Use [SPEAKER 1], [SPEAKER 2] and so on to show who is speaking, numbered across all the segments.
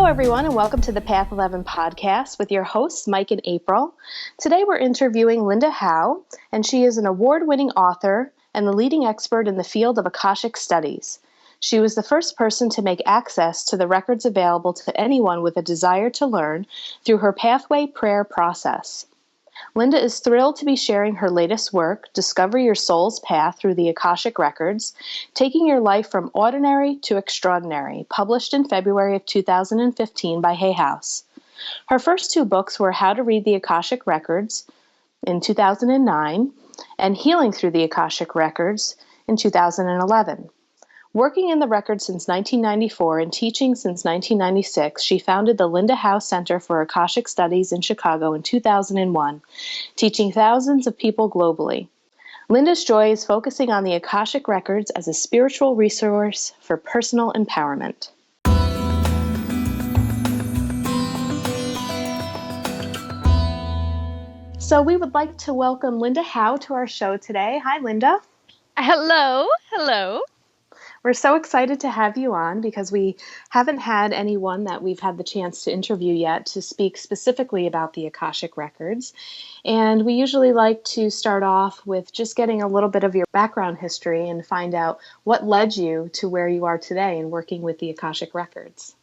[SPEAKER 1] Hello, everyone, and welcome to the Path 11 podcast with your hosts, Mike and April. Today, we're interviewing Linda Howe, and she is an award-winning author and the leading expert in the field of Akashic Studies. She was the first person to make access to the records available to anyone with a desire to learn through her Pathway Prayer process. Linda is thrilled to be sharing her latest work, Discover Your Soul's Path Through the Akashic Records, Taking Your Life from Ordinary to Extraordinary, published in February of 2015 by Hay House. Her first two books were How to Read the Akashic Records in 2009 and Healing Through the Akashic Records in 2011. Working in the records since 1994 and teaching since 1996, she founded the Linda Howe Center for Akashic Studies in Chicago in 2001, teaching thousands of people globally. Linda's joy is focusing on the Akashic Records as a spiritual resource for personal empowerment. So we would like to welcome Linda Howe to our show today. Hi, Linda.
[SPEAKER 2] Hello. Hello.
[SPEAKER 1] We're so excited to have you on because we haven't had anyone that we've had the chance to interview yet to speak specifically about the Akashic Records. And we usually like to start off with just getting a little bit of your background history and find out what led you to where you are today in working with the Akashic Records.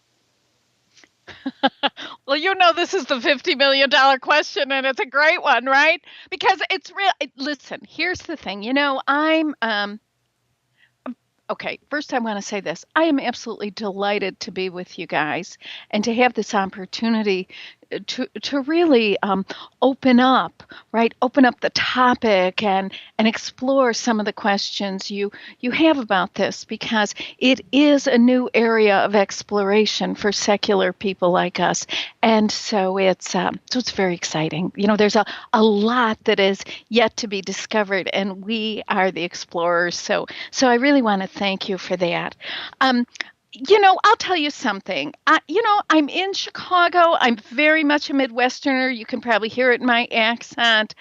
[SPEAKER 2] Well, you know this is the $50 million question, and it's a great one, right? Because it's real. Listen, here's the thing. Okay, first I want to say this. I am absolutely delighted to be with you guys and to have this opportunity to really open up the topic and explore some of the questions you have about this, because it is a new area of exploration for secular people like us. And so it's very exciting. You know, there's a lot that is yet to be discovered, and we are the explorers. So I really want to thank you for that. I'll tell you something. I'm in Chicago. I'm very much a Midwesterner. You can probably hear it in my accent.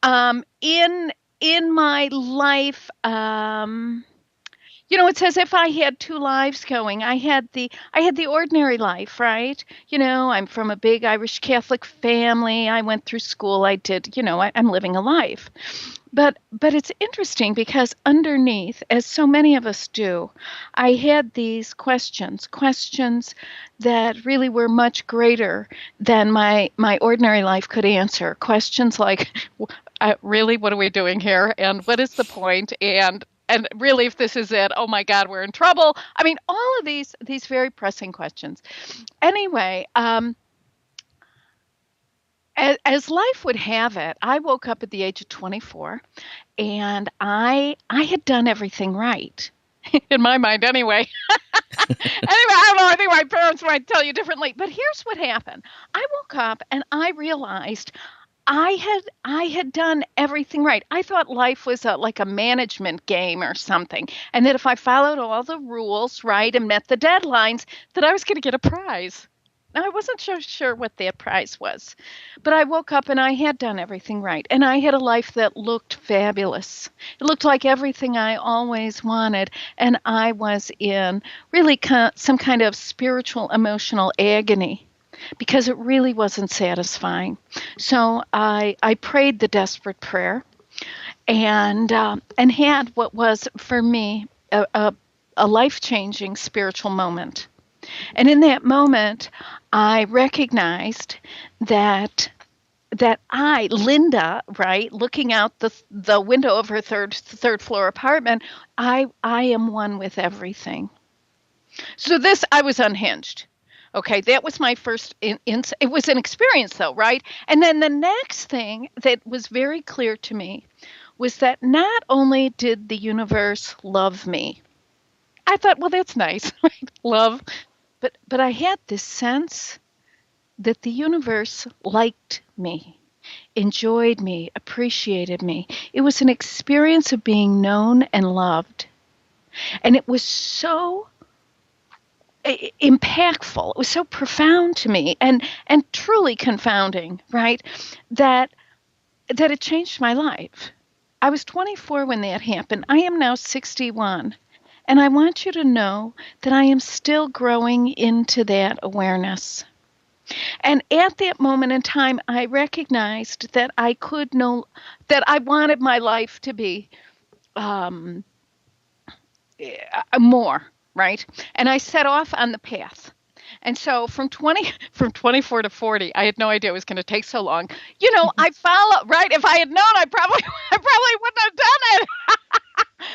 [SPEAKER 2] In my life, it's as if I had two lives going. I had the ordinary life, right? I'm from a big Irish Catholic family. I went through school. I'm living a life. But it's interesting because underneath, as so many of us do, I had these questions that really were much greater than my ordinary life could answer. Questions like, really, what are we doing here? And what is the point? And really, if this is it, oh my God, we're in trouble. I mean, all of these very pressing questions. Anyway, as life would have it, I woke up at the age of 24, and I had done everything right. In my mind, anyway. I don't know, I think my parents might tell you differently. But here's what happened. I woke up, and I realized I had done everything right. I thought life was like a management game or something, and that if I followed all the rules, right, and met the deadlines, that I was going to get a prize. Now, I wasn't so sure what that prize was, but I woke up and I had done everything right, and I had a life that looked fabulous. It looked like everything I always wanted, and I was in really some kind of spiritual, emotional agony, because it really wasn't satisfying. So I prayed the desperate prayer, and had what was for me a life-changing spiritual moment. And in that moment, I recognized that I, Linda, right, looking out the window of her third floor apartment, I am one with everything. So I was unhinged. Okay, that was my first, it was an experience though, right? And then the next thing that was very clear to me was that not only did the universe love me, I thought, well, that's nice, right? Love. But I had this sense that the universe liked me, enjoyed me, appreciated me. It was an experience of being known and loved. And it was so impactful. It was so profound to me and truly confounding, right? That it changed my life. I was 24 when that happened. I am now 61. And I want you to know that I am still growing into that awareness. And at that moment in time, I recognized that that I wanted my life to be um, more, right? And I set off on the path. And so from 24 to 40, I had no idea it was going to take so long. I follow, right? If I had known, I probably wouldn't have done it.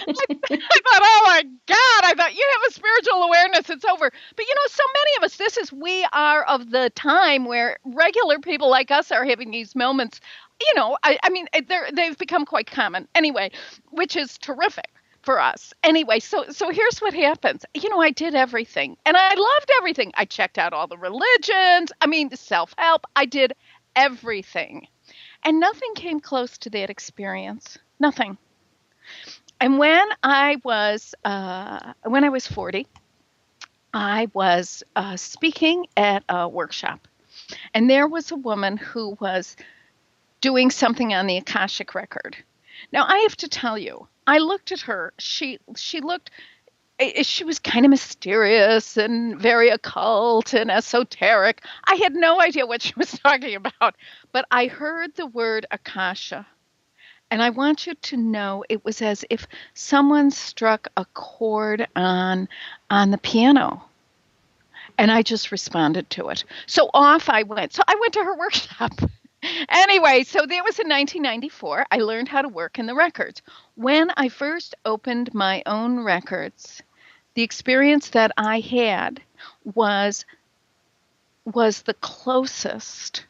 [SPEAKER 2] I thought, oh my God, I thought you have a spiritual awareness, it's over. But so many of us, we are of the time where regular people like us are having these moments. I mean, they've become quite common anyway, which is terrific for us. Anyway, so here's what happens. I did everything and I loved everything. I checked out all the religions. I mean, self-help. I did everything. And nothing came close to that experience. Nothing. And when I was 40, I was speaking at a workshop, and there was a woman who was doing something on the Akashic record. Now, I have to tell you, I looked at her. She was kind of mysterious and very occult and esoteric. I had no idea what she was talking about, but I heard the word Akasha. And I want you to know it was as if someone struck a chord on the piano. And I just responded to it. So off I went. So I went to her workshop. Anyway, so that was in 1994. I learned how to work in the records. When I first opened my own records, the experience that I had was the closest.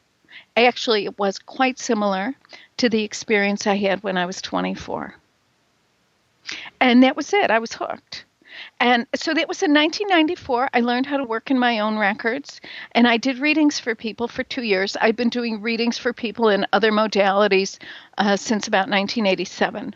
[SPEAKER 2] Actually, it was quite similar to the experience I had when I was 24. And that was it. I was hooked. And so that was in 1994. I learned how to work in my own records, and I did readings for people for 2 years. I've been doing readings for people in other modalities since about 1987.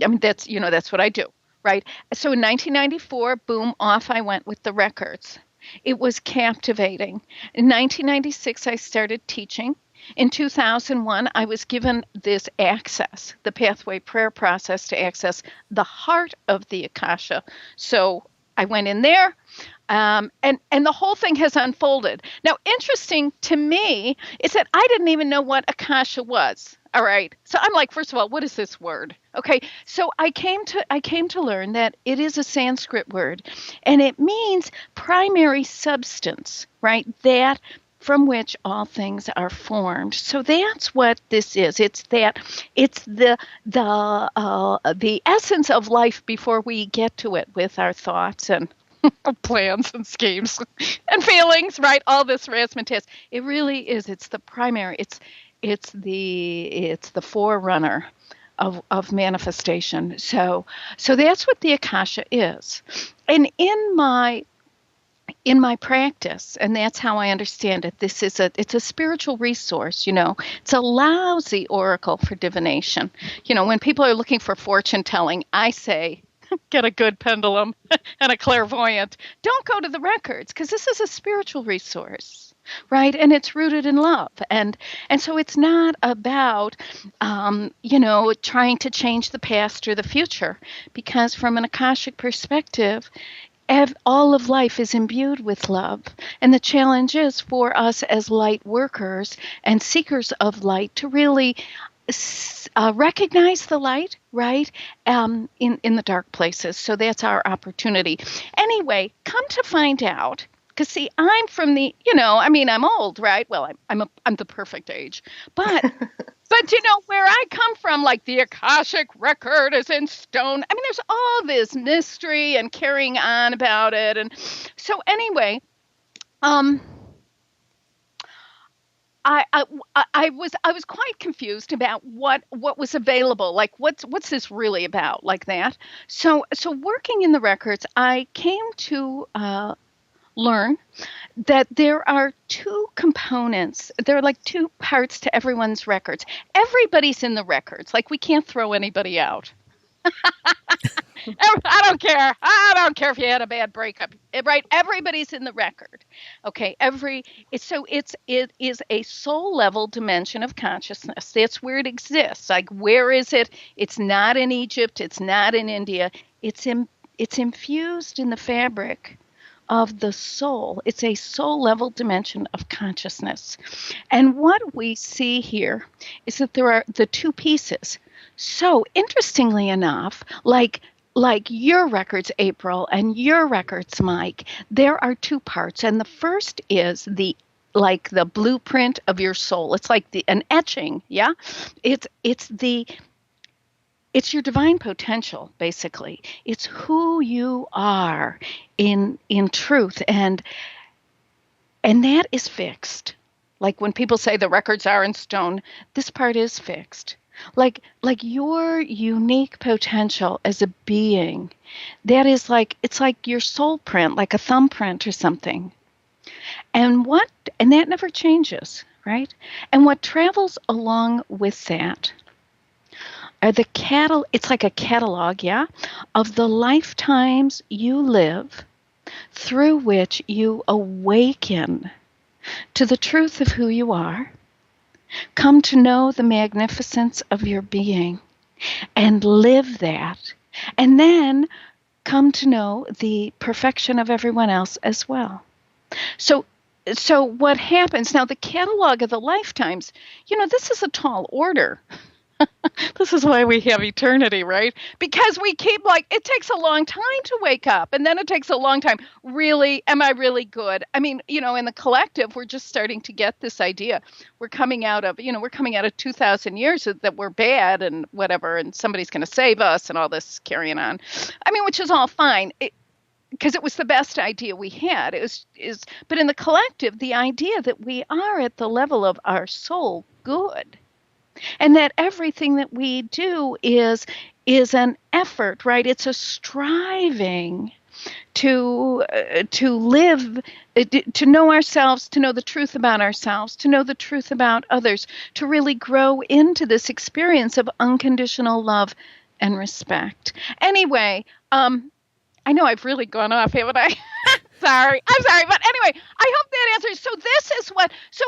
[SPEAKER 2] I mean, that's what I do, right? So in 1994, boom, off I went with the records. It was captivating. In 1996, I started teaching. In 2001, I was given this access, the pathway prayer process to access the heart of the Akasha. So I went in there, and the whole thing has unfolded. Now, interesting to me is that I didn't even know what Akasha was. All right. So I'm like, first of all, what is this word? Okay. So I came to learn that it is a Sanskrit word, and it means primary substance, right? That from which all things are formed. So that's what this is. It's the essence of life before we get to it with our thoughts and plans and schemes and feelings, right? All this razzmatazz. It really is. It's the primary. It's the forerunner of manifestation. So that's what the Akasha is. And in my practice, and that's how I understand it, it's a spiritual resource, It's a lousy oracle for divination. When people are looking for fortune telling, I say, get a good pendulum and a clairvoyant. Don't go to the records, because this is a spiritual resource, right? And it's rooted in love. And so it's not about, trying to change the past or the future, because from an Akashic perspective, all of life is imbued with love. And the challenge is for us as light workers and seekers of light to really recognize the light, right, in the dark places. So that's our opportunity. Anyway, come to find out, because see, I'm from the, I'm old, right? Well, I'm the perfect age, but where I come from, like the Akashic record is in stone. I mean, there's all this mystery and carrying on about it. And so anyway, I was quite confused about what was available. Like, what's this really about, like that? So working in the records, I came to learn that there are two components. There are like two parts to everyone's records. Everybody's in the records. Like, we can't throw anybody out. I don't care. I don't care if you had a bad breakup, right? Everybody's in the record. Okay. It is a soul level dimension of consciousness. That's where it exists. Like, where is it? It's not in Egypt. It's not in India. It's it's infused in the fabric of the soul. It's a soul level dimension of consciousness. And what we see here is that there are the two pieces. So interestingly enough, like your records, April, and your records, Mike, there are two parts. And the first is the blueprint of your soul. It's like an etching, yeah? It's your divine potential, basically. It's who you are in truth, and that is fixed. Like when people say the records are in stone, this part is fixed. Like your unique potential as a being, that is it's like your soul print, like a thumbprint or something. And that never changes, right? And what travels along with that are it's like a catalog, yeah, of the lifetimes you live through which you awaken to the truth of who you are, come to know the magnificence of your being, and live that, and then come to know the perfection of everyone else as well. So what happens now, the catalog of the lifetimes, this is a tall order. This is why we have eternity, right? Because we keep it takes a long time to wake up, and then it takes a long time. Really, am I really good? I mean, in the collective, we're just starting to get this idea. We're coming out of 2,000 years that we're bad and whatever, and somebody's going to save us and all this carrying on. I mean, which is all fine. Because it was the best idea we had. But in the collective, the idea that we are at the level of our soul good, and that everything that we do is an effort, right? It's a striving to live, to know ourselves, to know the truth about ourselves, to know the truth about others, to really grow into this experience of unconditional love and respect. Anyway, I know I've really gone off, haven't I? Sorry. I'm sorry. But anyway, I hope that answers. So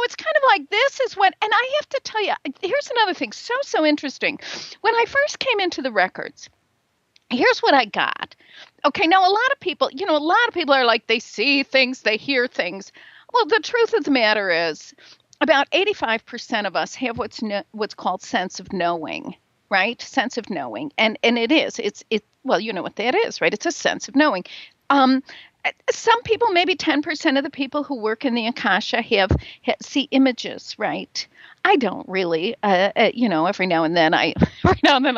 [SPEAKER 2] it's kind of like this is what, and I have to tell you, here's another thing so interesting. When I first came into the records, here's what I got. Okay, now a lot of people are like, they see things, they hear things. Well, the truth of the matter is about 85% of us have what's called sense of knowing. Right? Sense of knowing. And it's well, you know what that is, right? It's a sense of knowing. Some people, maybe 10% of the people who work in the Akasha see images, right? I don't really, every now and then I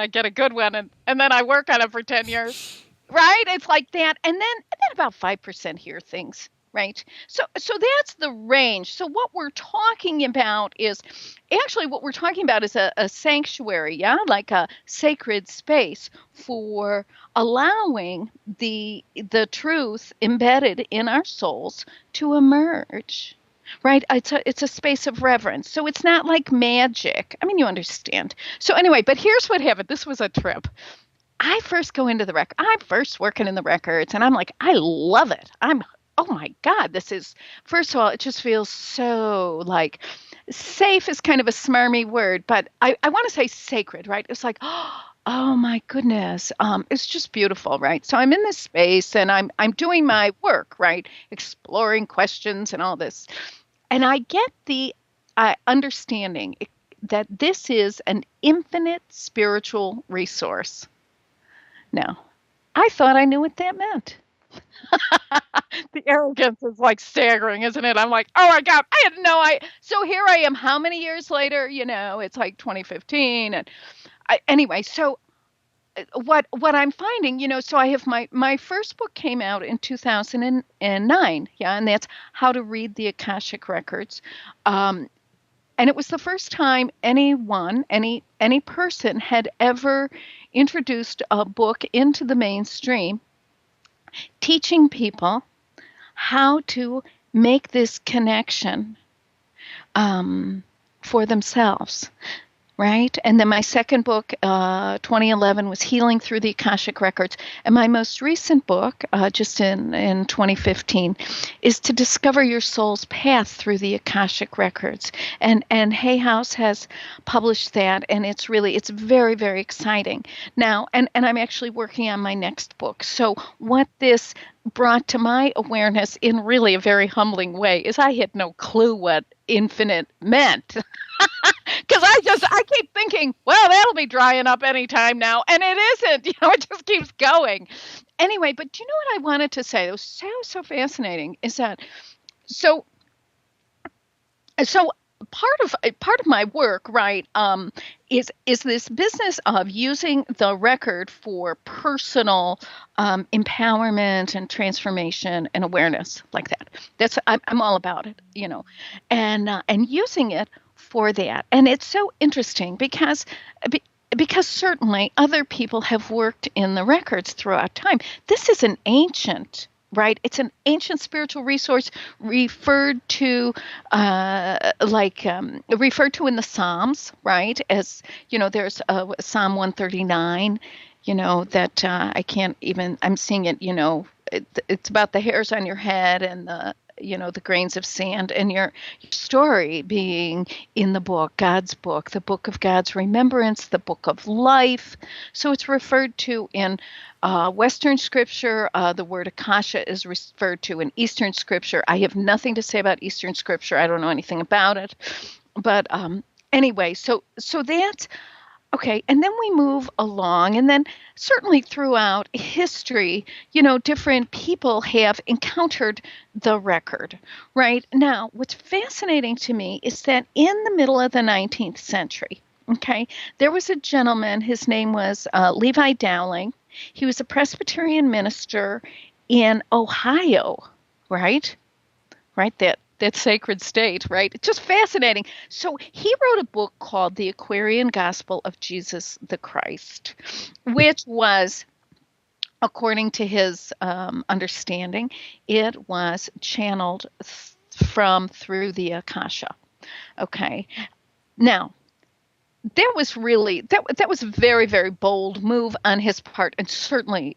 [SPEAKER 2] get a good one and then I work on it for 10 years, right? It's like that. And then about 5% hear things. Right. So that's the range. So what we're talking about is a sanctuary, yeah, like a sacred space for allowing the truth embedded in our souls to emerge. Right. It's a space of reverence. So it's not like magic. I mean, you understand. So anyway, but here's what happened. This was a trip. I first go into the record. I'm first working in the records and I'm like, I love it. Oh my God, first of all, it just feels so like safe is kind of a smarmy word, but I want to say sacred, right? It's like, oh my goodness. It's just beautiful, right? So I'm in this space and I'm doing my work, right? Exploring questions and all this. And I get the understanding that this is an infinite spiritual resource. Now, I thought I knew what that meant. The arrogance is like staggering, isn't it? I'm like, oh my God, I had no idea. So here I am, how many years later? It's like 2015. And anyway, so what I'm finding, so I have my first book came out in 2009. Yeah. And that's How to Read the Akashic Records. And it was the first time any person had ever introduced a book into the mainstream, teaching people how to make this connection for themselves, right? And then my second book, 2011, was Healing Through the Akashic Records. And my most recent book, just in 2015, is To Discover Your Soul's Path Through the Akashic Records. And Hay House has published that, and it's very, very exciting. Now, and I'm actually working on my next book. So what this brought to my awareness in really a very humbling way is I had no clue what infinite meant. Because I keep thinking, well, that'll be drying up anytime now. And it isn't, it just keeps going. Anyway, but do you know what I wanted to say? It was so fascinating is that, so part of my work, right, is this business of using the record for personal empowerment and transformation and awareness, like that. I'm all about it, and using it for that. And it's so interesting because certainly other people have worked in the records throughout time. This is an ancient, right? It's an ancient spiritual resource referred to in the Psalms, right? As, there's Psalm 139, that I can't even, I'm seeing it, it's about the hairs on your head and the grains of sand, and your story being in the book, God's book, the book of God's remembrance, the book of life. So it's referred to in Western scripture. The word Akasha is referred to in Eastern scripture. I have nothing to say about Eastern scripture. I don't know anything about it. But anyway, so that's okay. And then we move along, and then certainly throughout history, different people have encountered the record, right? Now, what's fascinating to me is that in the middle of the 19th century, okay, there was a gentleman, his name was Levi Dowling. He was a Presbyterian minister in Ohio, right? Right, that sacred state, right? It's just fascinating. So he wrote a book called The Aquarian Gospel of Jesus the Christ, which was, according to his understanding, it was channeled through the Akasha. Okay. Now, that was a very, very bold move on his part, and certainly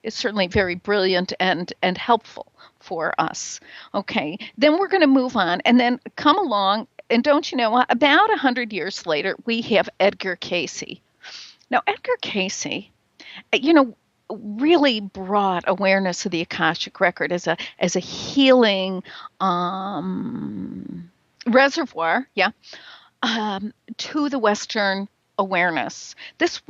[SPEAKER 2] very brilliant and helpful for us. Okay, then we're going to move on and then come along, and don't you know, about 100 years later, we have Edgar Cayce. Now, Edgar Cayce, really brought awareness of the Akashic Record as a healing reservoir, to the Western awareness. This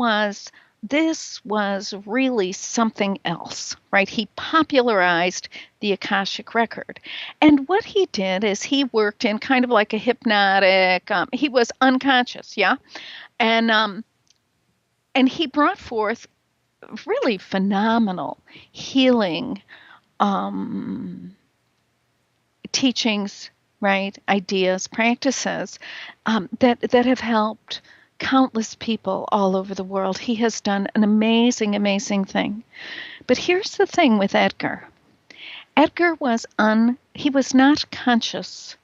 [SPEAKER 2] was really something else, right? He popularized the Akashic Record. And what he did is he worked in kind of like a hypnotic, he was unconscious, and he brought forth really phenomenal healing teachings, right? Ideas, practices that have helped countless people all over the world. He has done an amazing, amazing thing. But here's the thing with Edgar. Edgar he was not conscious.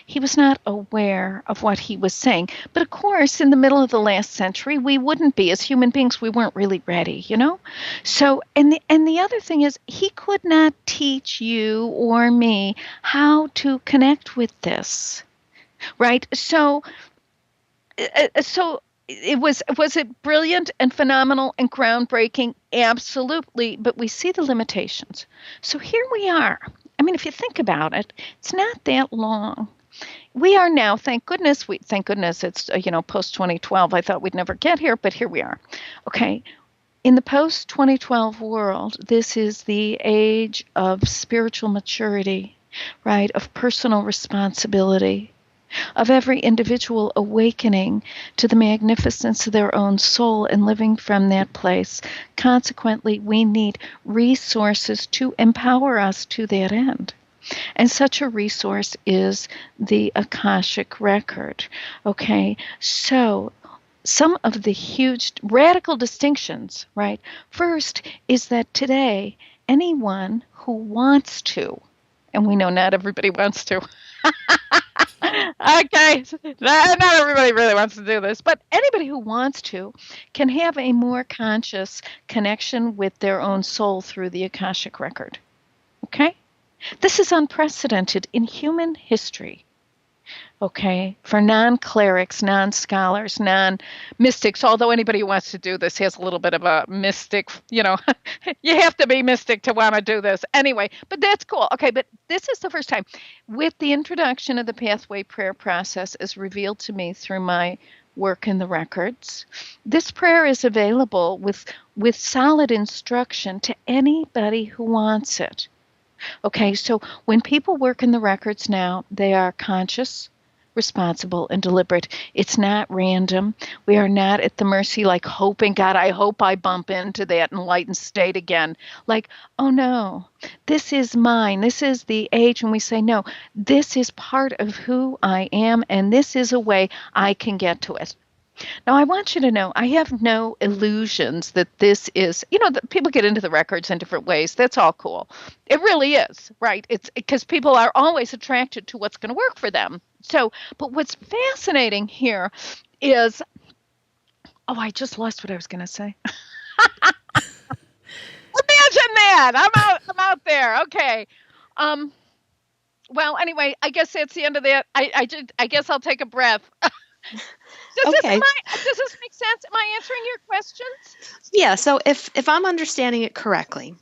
[SPEAKER 2] He was not aware of what he was saying. But of course, in the middle of the last century, we wouldn't be. As human beings, we weren't really ready, So, and the other thing is, he could not teach you or me how to connect with this, right? So was it brilliant and phenomenal and groundbreaking? Absolutely, but we see the limitations. So here we are. I mean, if you think about it, it's not that long. We are now, thank goodness it's post 2012. I thought we'd never get here, but here we are. Okay. In the post 2012 world, this is the age of spiritual maturity, right? Of personal responsibility, of every individual awakening to the magnificence of their own soul and living from that place. Consequently, we need resources to empower us to that end. And such a resource is the Akashic Record. Okay, so some of the huge radical distinctions, right? First is that today, anyone who wants to, and we know not everybody wants to, Okay, not everybody really wants to do this, but anybody who wants to can have a more conscious connection with their own soul through the Akashic record. Okay? This is unprecedented in human history. Okay, for non-clerics, non-scholars, non-mystics, although anybody who wants to do this has a little bit of a mystic, you have to be mystic to want to do this. Anyway, but that's cool. Okay, but this is the first time with the introduction of the pathway prayer process as revealed to me through my work in the records. This prayer is available with solid instruction to anybody who wants it. Okay, so when people work in the records now, they are conscious, responsible, and deliberate. It's not random. We are not at the mercy, like hoping, God, I hope I bump into that enlightened state again. Like, oh no, this is mine. This is the age when we say, no, this is part of who I am, and this is a way I can get to it. Now, I want you to know, I have no illusions that this is, that people get into the records in different ways. That's all cool. It really is, right? It's because people are always attracted to what's going to work for them. So, but what's fascinating here is, I just lost what I was going to say. Imagine that. I'm out there. Okay. Well, anyway, I guess that's the end of that. I guess I'll take a breath. Does this make sense? Am I answering your questions?
[SPEAKER 1] Yeah. So if I'm understanding it correctly,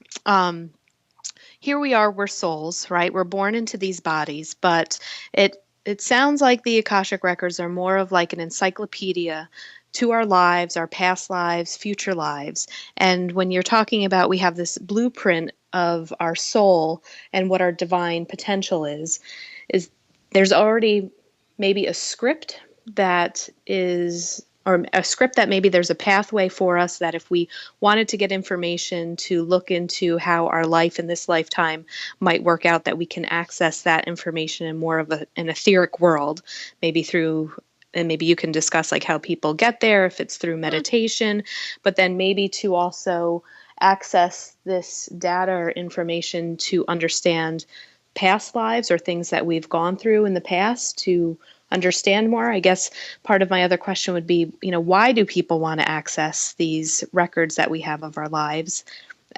[SPEAKER 1] here we are, we're souls, right? We're born into these bodies, but it sounds like the Akashic Records are more of like an encyclopedia to our lives, our past lives, future lives. And when you're talking about we have this blueprint of our soul and what our divine potential is there's already maybe a script that is, or a script that maybe there's a pathway for us that if we wanted to get information to look into how our life in this lifetime might work out, that we can access that information in more of an etheric world, maybe through, and maybe you can discuss like how people get there, if it's through meditation, but then maybe to also access this data or information to understand past lives or things that we've gone through in the past to understand more. I guess part of my other question would be, why do people want to access these records that we have of our lives?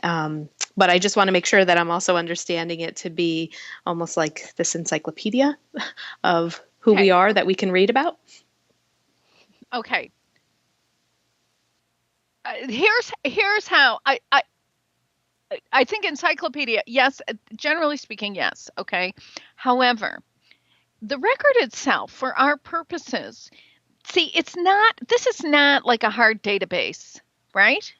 [SPEAKER 1] But I just want to make sure that I'm also understanding it to be almost like this encyclopedia of who we are that we can read about.
[SPEAKER 2] Okay. Here's how I think encyclopedia, yes, generally speaking, yes. Okay. However, the record itself, for our purposes, this is not like a hard database, right?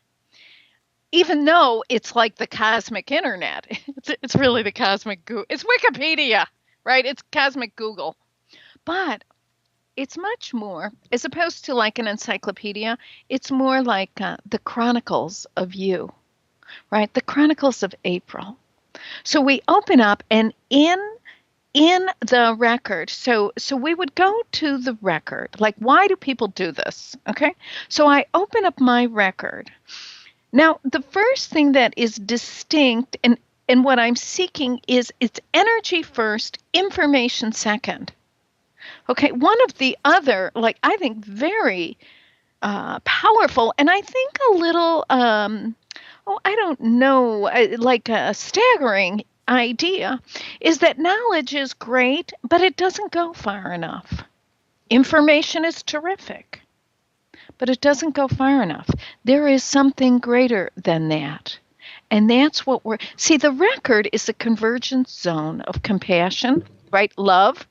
[SPEAKER 2] Even though it's like the cosmic internet. It's really the cosmic Google. It's Wikipedia, right? It's cosmic Google. But it's much more, as opposed to like an encyclopedia, it's more like the chronicles of you, right? The chronicles of April. So we open up, and in the record, so we would go to the record. Like, why do people do this? Okay. So I open up my record. Now, the first thing that is distinct and what I'm seeking is it's energy first, information second. Okay. One of the other, like, I think very powerful, and I think a little, I don't know, like a staggering idea is that knowledge is great, but it doesn't go far enough. Information is terrific, but it doesn't go far enough. There is something greater than that. And that's what the record is a convergence zone of compassion, right? Love,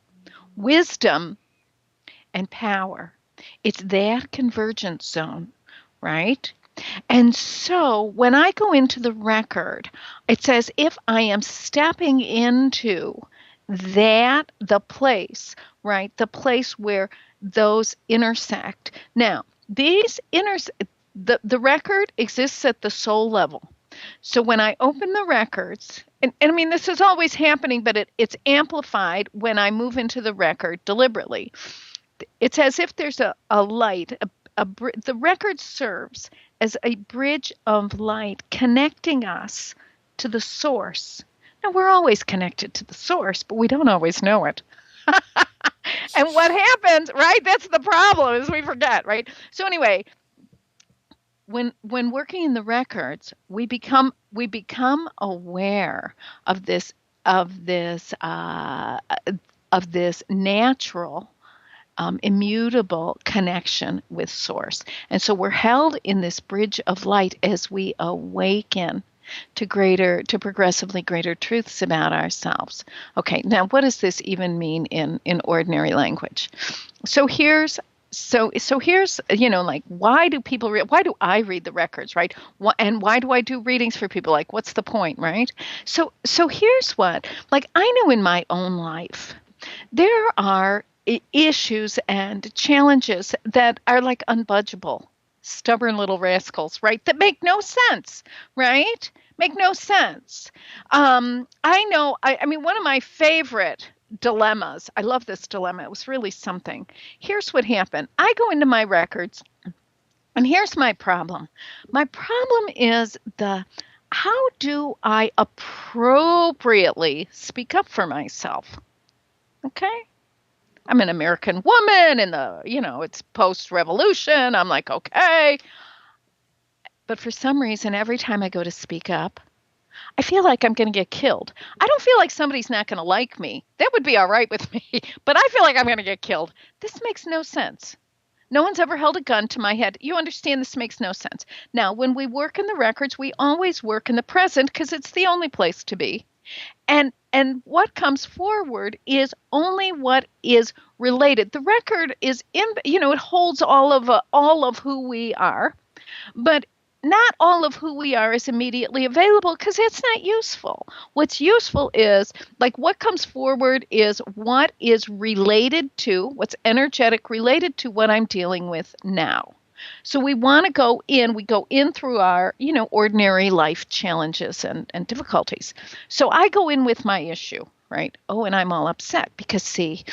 [SPEAKER 2] wisdom, and power. It's that convergence zone, right? And so when I go into the record, it's as if I am stepping into the place, right? The place where those intersect. Now, the record exists at the soul level. So when I open the records, and I mean, this is always happening, but it's amplified when I move into the record deliberately. It's as if there's a light, the record serves as a bridge of light connecting us to the source. Now, we're always connected to the source, but we don't always know it. And what happens, right? That's the problem, is we forget, right? So anyway, when working in the records, we become aware of this of this uh, of this natural, immutable connection with source. And so we're held in this bridge of light as we awaken to progressively greater truths about ourselves. Okay, now what does this even mean in ordinary language? So here's here's, like, why do I read the records, right? And why do I do readings for people? Like, what's the point, right? So here's what, like, I know in my own life there are issues and challenges that are like unbudgeable, stubborn little rascals, right? That make no sense, right? Make no sense. I know, I mean, one of my favorite dilemmas, I love this dilemma. It was really something. Here's what happened. I go into my records, and here's my problem. My problem is how do I appropriately speak up for myself? Okay. I'm an American woman in it's post-revolution. I'm like, okay. But for some reason, every time I go to speak up, I feel like I'm going to get killed. I don't feel like somebody's not going to like me. That would be all right with me. But I feel like I'm going to get killed. This makes no sense. No one's ever held a gun to my head. You understand, this makes no sense. Now, when we work in the records, we always work in the present because it's the only place to be. And what comes forward is only what is related. The record is it holds all of who we are, but not all of who we are is immediately available because that's not useful. What's useful is, like, what comes forward is what is related to, what's energetic related to what I'm dealing with now. So we want to go in through our, ordinary life challenges and difficulties. So I go in with my issue, right? Oh, and I'm all upset because, see,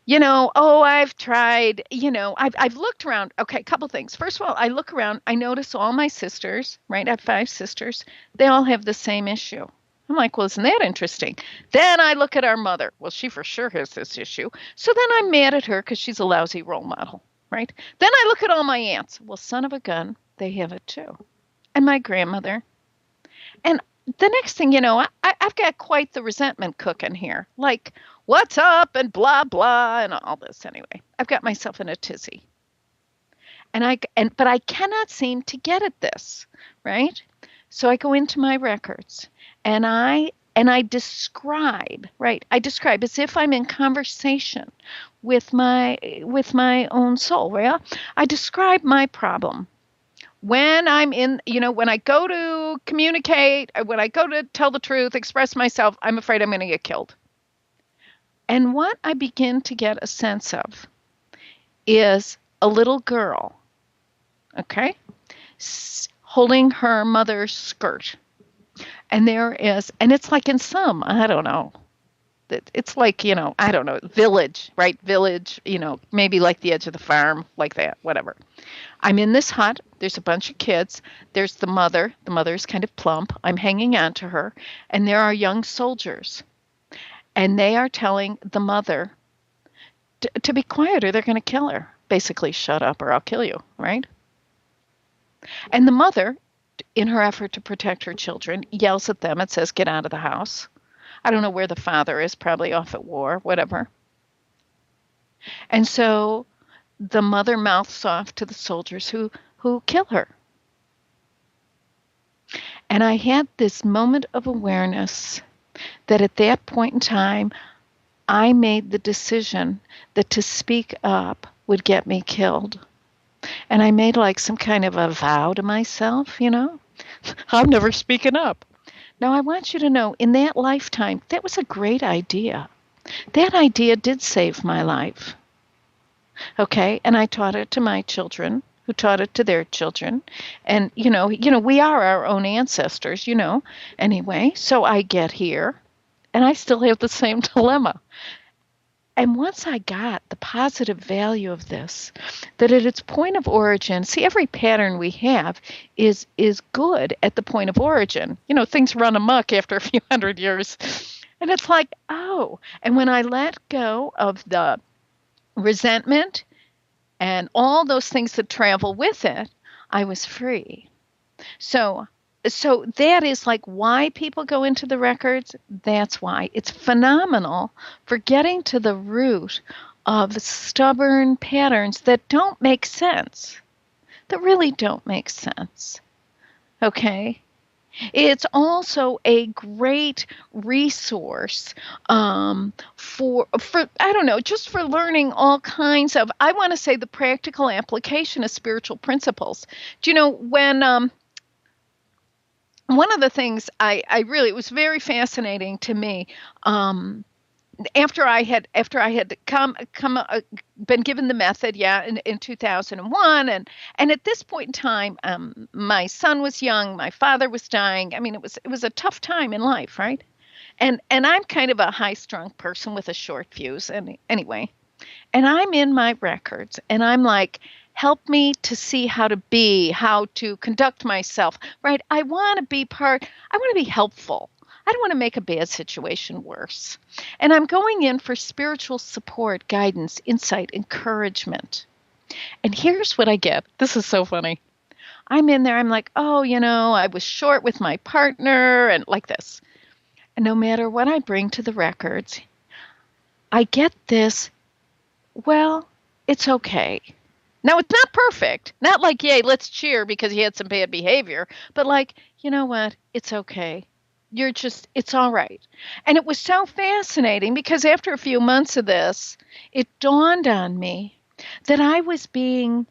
[SPEAKER 2] I've tried, I've looked around. Okay, a couple things. First of all, I look around, I notice all my sisters, right? I have 5 sisters. They all have the same issue. I'm like, well, isn't that interesting? Then I look at our mother. Well, she for sure has this issue. So then I'm mad at her because she's a lousy role model. Right? Then I look at all my aunts. Well, son of a gun, they have it too. And my grandmother. And the next thing you know, I've got quite the resentment cooking here. Like, what's up and blah, blah, and all this. Anyway, I've got myself in a tizzy. But I cannot seem to get at this, right? So I go into my records and I describe, right? I describe as if I'm in conversation with my own soul. Well, I describe my problem. When I'm when I go to communicate, when I go to tell the truth, express myself, I'm afraid I'm going to get killed. And what I begin to get a sense of is a little girl, okay, holding her mother's skirt. And it's like in some, I don't know, it's like, I don't know, village, right? Village, maybe like the edge of the farm, like that, whatever. I'm in this hut. There's a bunch of kids. There's the mother. The mother is kind of plump. I'm hanging on to her. And there are young soldiers. And they are telling the mother to be quiet or they're going to kill her. Basically, shut up or I'll kill you, right? And the mother, in her effort to protect her children, yells at them and says, get out of the house. I don't know where the father is, probably off at war, whatever. And so the mother mouths off to the soldiers who kill her. And I had this moment of awareness that at that point in time, I made the decision that to speak up would get me killed. And I made like some kind of a vow to myself, I'm never speaking up. Now, I want you to know, in that lifetime, that was a great idea. That idea did save my life. Okay, and I taught it to my children, who taught it to their children. And, we are our own ancestors, Anyway, so I get here, and I still have the same dilemma. And once I got the positive value of this, that at its point of origin, see, every pattern we have is good at the point of origin. Things run amok after a few hundred years. And it's like, oh, go. And when I let go of the resentment and all those things that travel with it, I was free. So so that is like why people go into the records. That's why it's phenomenal for getting to the root of stubborn patterns that don't make sense, that really don't make sense. Okay? It's also a great resource for I don't know, just for learning all kinds of, I want to say, the practical application of spiritual principles. Do you know when one of the things I really, it was very fascinating to me, after I had been given the method, in 2001, and at this point in time, my son was young, my father was dying. I mean, it was a tough time in life, right? And I'm kind of a high-strung person with a short fuse, and anyway, and I'm in my records, and I'm like, help me to see how to be, how to conduct myself, right? I want to be helpful. I don't want to make a bad situation worse. And I'm going in for spiritual support, guidance, insight, encouragement. And here's what I get. This is so funny. I'm in there. I'm like, oh, I was short with my partner and like this. And no matter what I bring to the records, I get this, well, it's okay. Now, it's not perfect. Not like, yay, let's cheer because he had some bad behavior. But like, you know what? It's okay. It's all right. And it was so fascinating because after a few months of this, it dawned on me that I was being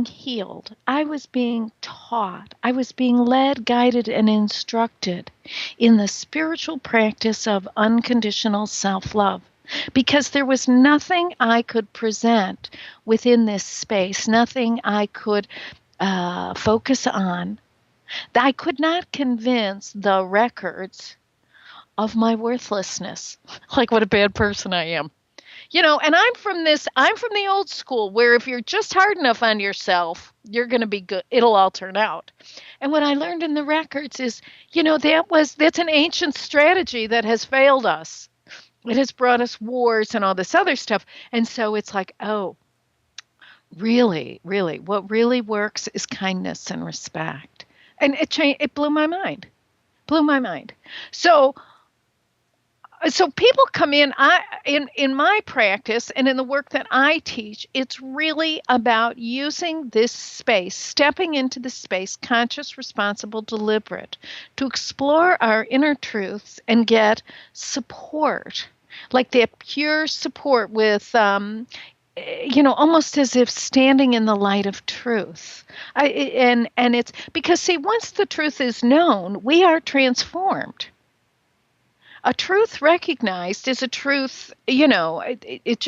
[SPEAKER 2] healed. I was being taught. I was being led, guided, and instructed in the spiritual practice of unconditional self-love. Because there was nothing I could present within this space, nothing I could focus on. I could not convince the records of my worthlessness, like what a bad person I am. And I'm from the old school where if you're just hard enough on yourself, you're going to be good. It'll all turn out. And what I learned in the records is, that's an ancient strategy that has failed us. It has brought us wars and all this other stuff. And so it's like, oh, really, really, what really works is kindness and respect. And it blew my mind. So people come in, in my practice and in the work that I teach, it's really about using this space, stepping into the space, conscious, responsible, deliberate, to explore our inner truths and get support, like that pure support with, almost as if standing in the light of truth. And it's because, see, once the truth is known, we are transformed. A truth recognized is a truth, it's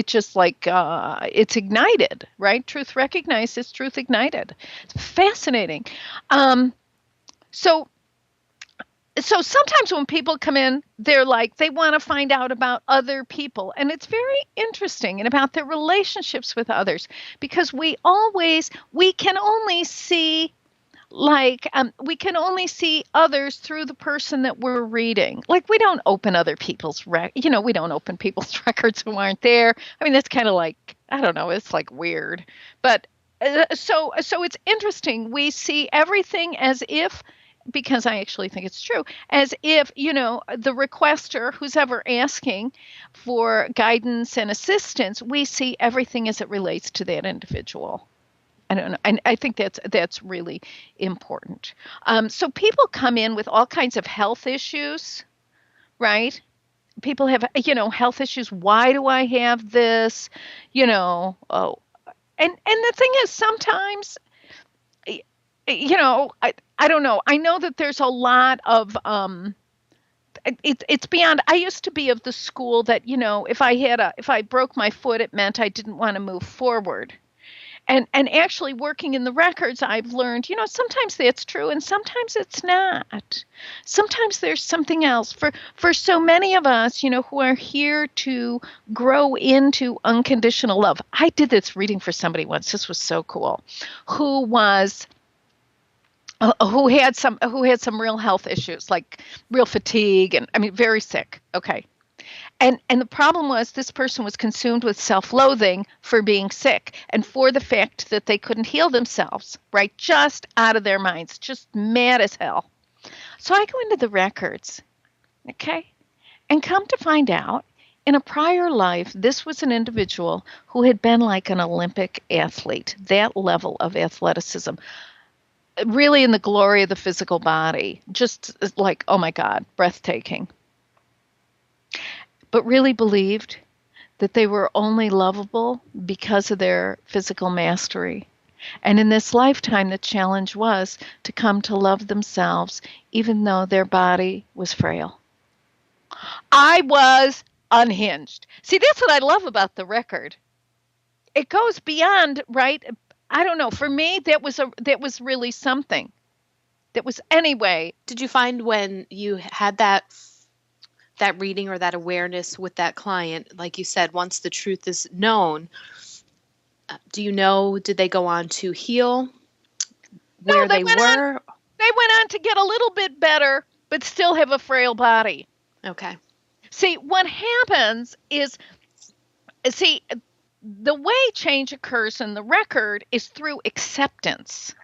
[SPEAKER 2] just like it's ignited, right? Truth recognized is truth ignited. It's fascinating. So sometimes when people come in, they're like, they want to find out about other people. And it's very interesting and about their relationships with others, because we can only see others through the person that we're reading. Like, we don't open other people's we don't open people's records who aren't there. I mean, that's kind of like, I don't know, it's like weird. But so it's interesting. We see everything as if, because I actually think it's true, as if, the requester, who's ever asking for guidance and assistance, we see everything as it relates to that individual. I don't know. And I think that's really important. So people come in with all kinds of health issues, right? People have, health issues. Why do I have this? Oh, and the thing is, sometimes, I don't know. I know that there's a lot of, it's beyond. I used to be of the school that, if I broke my foot, it meant I didn't want to move forward. And actually working in the records, I've learned, sometimes that's true and sometimes it's not. Sometimes there's something else. For so many of us, who are here to grow into unconditional love. I did this reading for somebody once. This was so cool. Who was who had some real health issues, like real fatigue, and I mean very sick. Okay. And the problem was this person was consumed with self-loathing for being sick and for the fact that they couldn't heal themselves, right? Just out of their minds, just mad as hell. So I go into the records, okay? And come to find out, in a prior life, this was an individual who had been like an Olympic athlete, that level of athleticism, really in the glory of the physical body, just like, oh my God, breathtaking. But really believed that they were only lovable because of their physical mastery. And in this lifetime, the challenge was to come to love themselves, even though their body was frail. I was unhinged. See, that's what I love about the record. It goes beyond, right? I don't know. For me, that was really something. That was anyway.
[SPEAKER 1] Did you find when you had that reading or that awareness with that client, like you said, once the truth is known, do you know, did they go on to heal where
[SPEAKER 2] No,
[SPEAKER 1] they were?
[SPEAKER 2] They went on to get a little bit better, but still have a frail body.
[SPEAKER 1] Okay.
[SPEAKER 2] See, what happens is, the way change occurs in the record is through acceptance,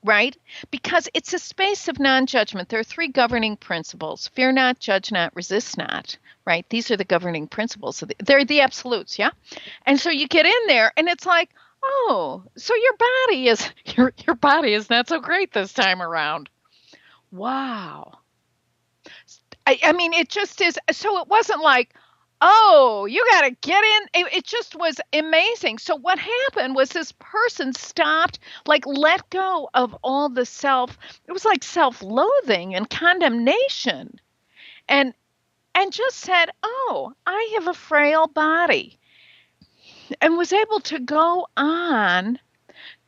[SPEAKER 2] right? Because it's a space of non-judgment. There are 3 governing principles: fear not, judge not, resist not, right? These are the governing principles. They're the absolutes, yeah? And so you get in there and it's like, oh, so your body is not so great this time around. Wow. I mean, it just is. So it wasn't like, oh, you got to get in. It just was amazing. So what happened was this person stopped, like let go of all the it was like self-loathing and condemnation, and just said, oh, I have a frail body, and was able to go on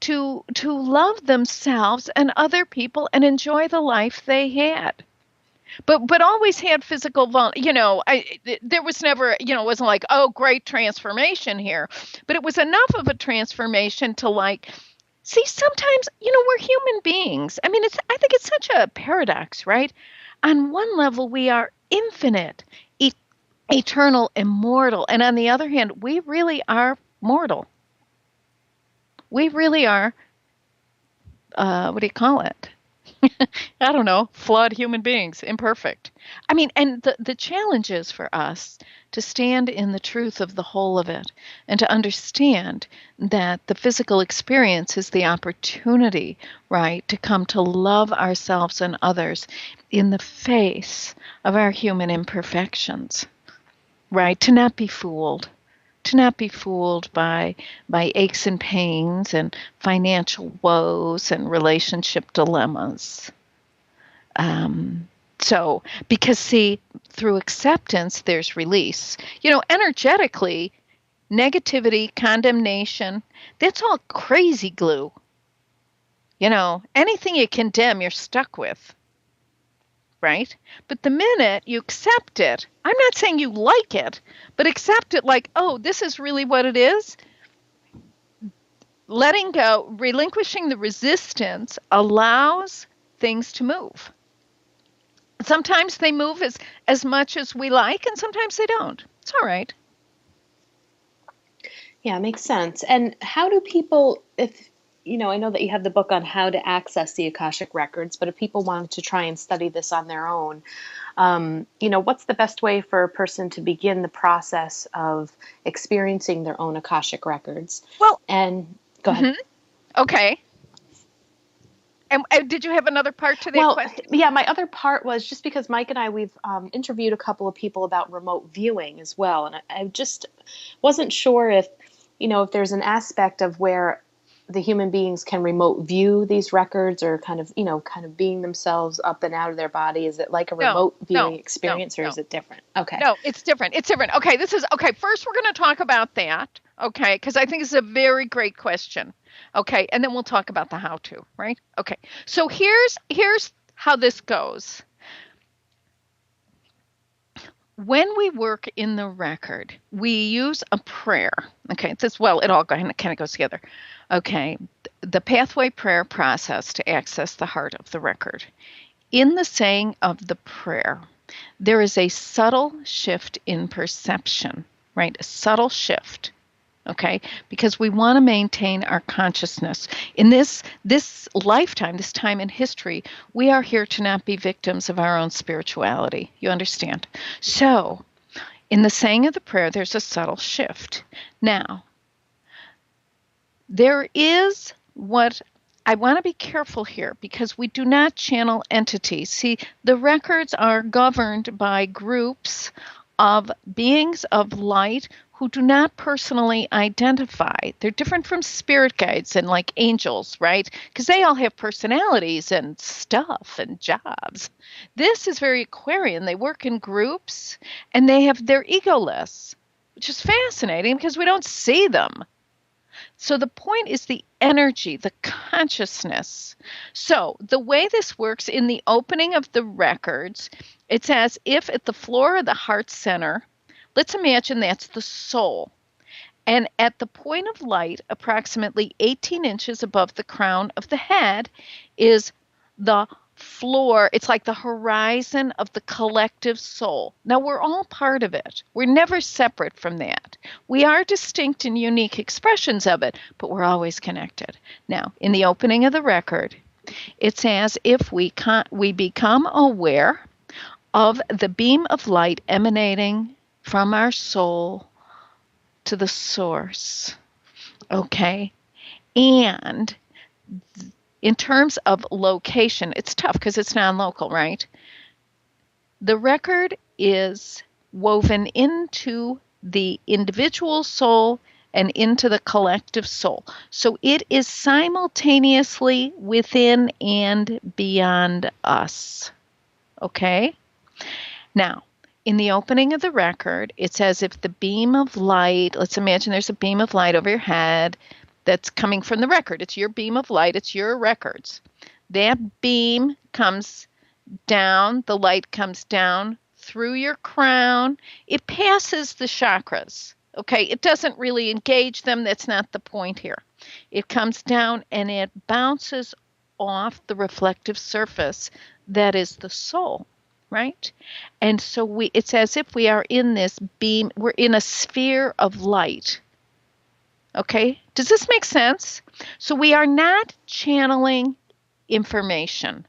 [SPEAKER 2] to love themselves and other people and enjoy the life they had. But always had physical there was never, it wasn't like, oh, great transformation here, but it was enough of a transformation to like, see, sometimes, we're human beings. I mean, I think it's such a paradox, right? On one level, we are infinite, eternal, immortal, and on the other hand, we really are mortal. We really are, what do you call it? I don't know, flawed human beings, imperfect. I mean, and the challenge is for us to stand in the truth of the whole of it and to understand that the physical experience is the opportunity, right, to come to love ourselves and others in the face of our human imperfections, right? To not be fooled. To not be fooled by aches and pains and financial woes and relationship dilemmas. So, because see, through acceptance, there's release. Energetically, negativity, condemnation, that's all crazy glue. Anything you condemn, you're stuck with. Right? But the minute you accept it, I'm not saying you like it, but accept it like, oh, this is really what it is. Letting go, relinquishing the resistance allows things to move. Sometimes they move as much as we like, and sometimes they don't. It's all right.
[SPEAKER 1] Yeah, it makes sense. And how do people, I know that you have the book on how to access the Akashic Records, but if people wanted to try and study this on their own, what's the best way for a person to begin the process of experiencing their own Akashic Records?
[SPEAKER 2] Well,
[SPEAKER 1] and go ahead.
[SPEAKER 2] Okay. And did you have another part to that question?
[SPEAKER 1] Yeah, my other part was just because Mike and I, we've interviewed a couple of people about remote viewing as well. And I just wasn't sure if there's an aspect of where the human beings can remote view these records or kind of being themselves up and out of their body. Is it like a remote viewing experience or is it different? Okay.
[SPEAKER 2] No, it's different. It's different. Okay, first we're going to talk about that, okay, because I think it's a very great question. Okay, and then we'll talk about the how-to, right? Okay, so here's how this goes. When we work in the record, we use a prayer. Okay, it all kind of goes together. Okay, the pathway prayer process to access the heart of the record. In the saying of the prayer, there is a subtle shift in perception, right? A subtle shift, okay? Because we want to maintain our consciousness. In this lifetime, this time in history, we are here to not be victims of our own spirituality. You understand? So, in the saying of the prayer, there's a subtle shift. Now, there is what I want to be careful here, because we do not channel entities. See, the records are governed by groups of beings of light who do not personally identify. They're different from spirit guides and like angels, right? Because they all have personalities and stuff and jobs. This is very Aquarian. They work in groups and they're egoless, which is fascinating because we don't see them. So the point is the energy, the consciousness. So the way this works in the opening of the records, it's as if at the floor of the heart center, let's imagine that's the soul. And at the point of light, approximately 18 inches above the crown of the head, is the floor. It's like the horizon of the collective soul. Now, we're all part of it. We're never separate from that. We are distinct and unique expressions of it, but we're always connected. Now, in the opening of the record, it's as if we become aware of the beam of light emanating from our soul to the source. Okay? And in terms of location, it's tough because it's non-local, right? The record is woven into the individual soul and into the collective soul. So it is simultaneously within and beyond us. Okay? Now, in the opening of the record, it's as if the beam of light, let's imagine there's a beam of light over your head that's coming from the record. It's your beam of light. It's your records. That beam comes down. The light comes down through your crown. It passes the chakras. Okay, it doesn't really engage them. That's not the point here. It comes down and it bounces off the reflective surface that is the soul, right? And so it's as if we are in this beam. We're in a sphere of light. Okay, does this make sense? So we are not channeling information.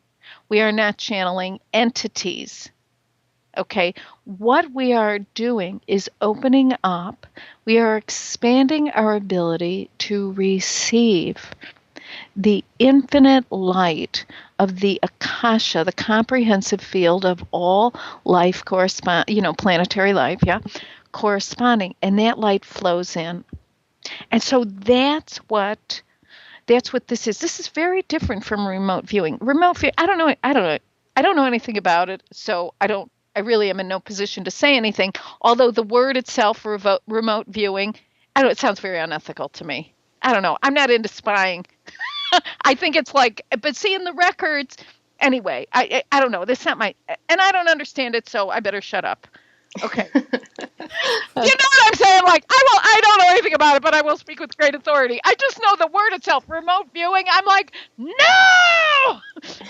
[SPEAKER 2] We are not channeling entities. Okay, what we are doing is opening up. We are expanding our ability to receive the infinite light of the Akasha, the comprehensive field of all life planetary life, corresponding, and that light flows in. And so that's what this is. This is very different from remote viewing. Remote view, I don't know anything about it, so I really am in no position to say anything. Although the word itself, remote viewing, it sounds very unethical to me. I don't know. I'm not into spying. I think it's like, but seeing the records, anyway, I don't know. That's not and I don't understand it, so I better shut up. Okay. You know what I'm saying? Like, I don't know anything about it, but I will speak with great authority. I just know the word itself, remote viewing. I'm like, no!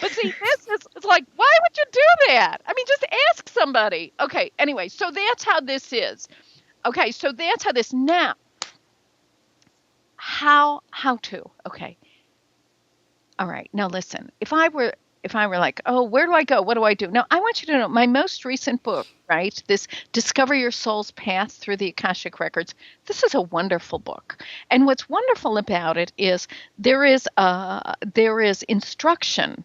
[SPEAKER 2] But see, it's like, why would you do that? I mean, just ask somebody. Okay, anyway, so that's how this is. Okay, so that's how this, now, how to, okay. All right, now listen, if I were like, oh, where do I go? What do I do? Now, I want you to know my most recent book, right? This Discover Your Soul's Path Through the Akashic Records. This is a wonderful book. And what's wonderful about it is there is instruction,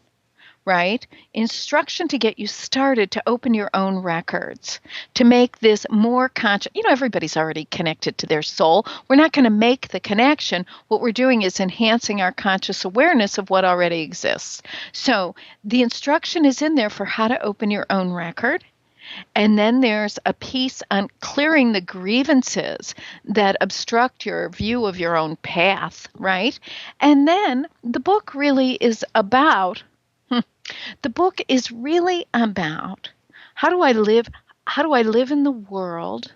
[SPEAKER 2] right? Instruction to get you started to open your own records, to make this more conscious. Everybody's already connected to their soul. We're not going to make the connection. What we're doing is enhancing our conscious awareness of what already exists. So the instruction is in there for how to open your own record. And then there's a piece on clearing the grievances that obstruct your view of your own path, right? And then the book really is about how do I live in the world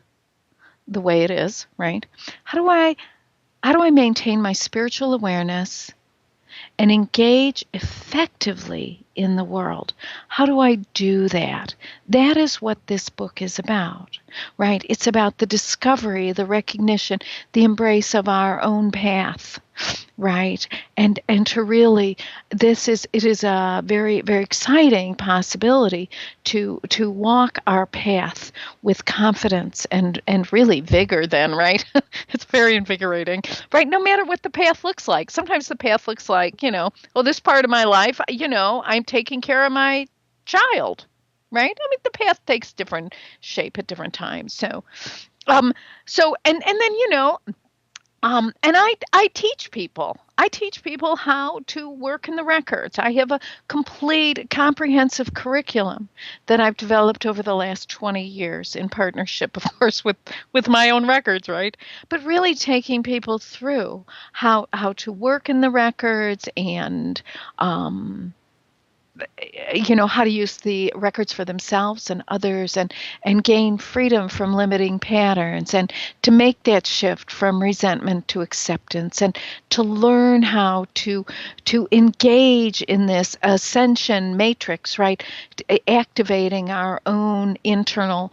[SPEAKER 2] the way it is, right? How do I maintain my spiritual awareness and engage effectively in the world. How do I do that? That is what this book is about, right? It's about the discovery, the recognition, the embrace of our own path, right? And to really, it is a very, very exciting possibility to walk our path with confidence and really vigor then, right? It's very invigorating, right? No matter what the path looks like. Sometimes the path looks like, well, this part of my life, I'm taking care of my child, right? I mean, the path takes different shape at different times. And then, and I teach people. I teach people how to work in the records. I have a complete, comprehensive curriculum that I've developed over the last 20 years in partnership, of course, with my own records, right? But really taking people through how to work in the records and how to use the records for themselves and others and gain freedom from limiting patterns and to make that shift from resentment to acceptance and to learn how to engage in this ascension matrix, right? Activating our own internal